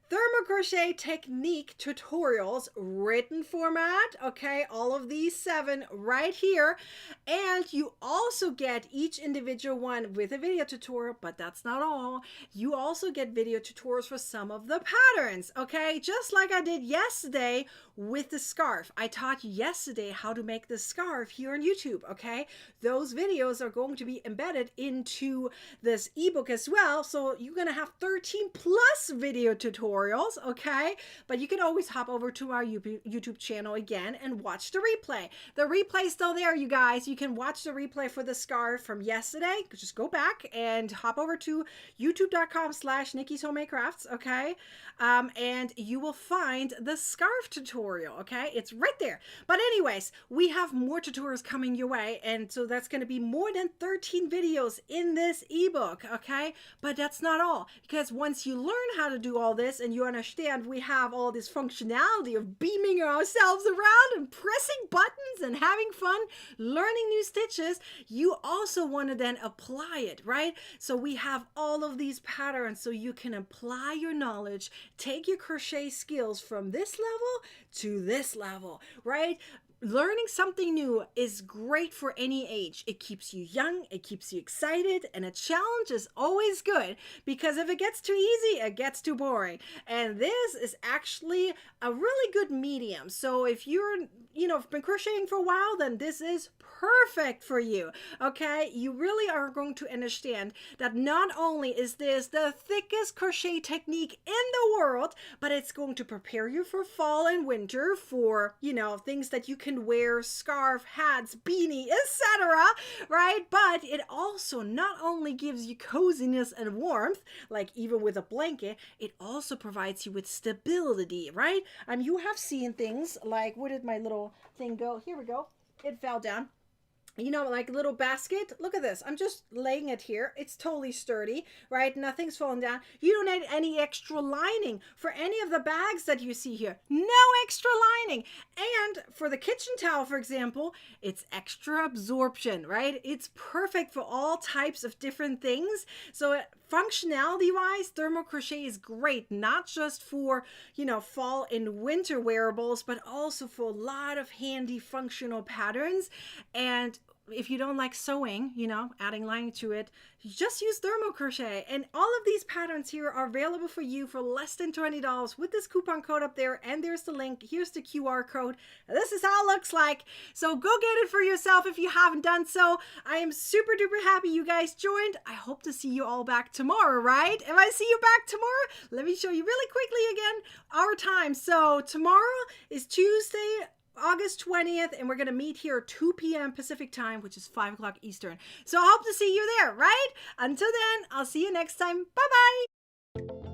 thermo crochet technique tutorials, written format, okay, all of these 7 right here. And you also get each individual one with a video tutorial, but that's not all. You also get video tutorials for some of the patterns, okay, just like I did yesterday with the scarf. I taught you yesterday how to make the scarf here on YouTube, okay? Those videos are going to be embedded into this ebook as well, so you're gonna have 13 plus video tutorials, okay? But you can always hop over to our YouTube channel again and watch the replay. The replay's still there, you guys. You can watch the replay for the scarf from yesterday. Just go back and hop over to youtube.com/Nikki's Homemade Crafts, okay? And you will find the scarf tutorial, okay? It's right there. But anyways, we have more tutorials coming your way, and so that's going to be more than 13 videos in this ebook, okay? But that's not all, because once you learn how to do all this and you understand we have all this functionality of beaming ourselves around and pressing buttons and having fun learning new stitches, you also want to then apply it, right? So we have all of these patterns so you can apply your knowledge, take your crochet skills from this level to this level, right? Learning something new is great for any age. It keeps you young, it keeps you excited, and a challenge is always good, because if it gets too easy, it gets too boring. And this is actually a really good medium. So if you're, been crocheting for a while, then this is perfect for you, okay? You really are going to understand that not only is this the thickest crochet technique in the world, but it's going to prepare you for fall and winter, for, things that you can wear, scarf, hats, beanie, etc., right? But it also not only gives you coziness and warmth, like even with a blanket, it also provides you with stability, right? You have seen things like, where did my little thing go? Here we go. It fell down. Like a little basket. Look at this. I'm just laying it here. It's totally sturdy, right? Nothing's falling down. You don't need any extra lining for any of the bags that you see here. No extra lining. And for the kitchen towel, for example, it's extra absorption, right? It's perfect for all types of different things. So functionality-wise, thermo crochet is great, not just for, fall and winter wearables, but also for a lot of handy functional patterns. And if you don't like sewing, adding lining to it, you just use thermo crochet. And all of these patterns here are available for you for less than $20 with this coupon code up there. And there's the link. Here's the QR code. This is how it looks like. So go get it for yourself if you haven't done so. I am super duper happy you guys joined. I hope to see you all back tomorrow, right? If I see you back tomorrow, let me show you really quickly again our time. So tomorrow is Tuesday, August 20th, and we're going to meet here 2 p.m. Pacific time, which is 5 o'clock Eastern. So I hope to see you there, right? Until then, I'll see you next time. Bye-bye.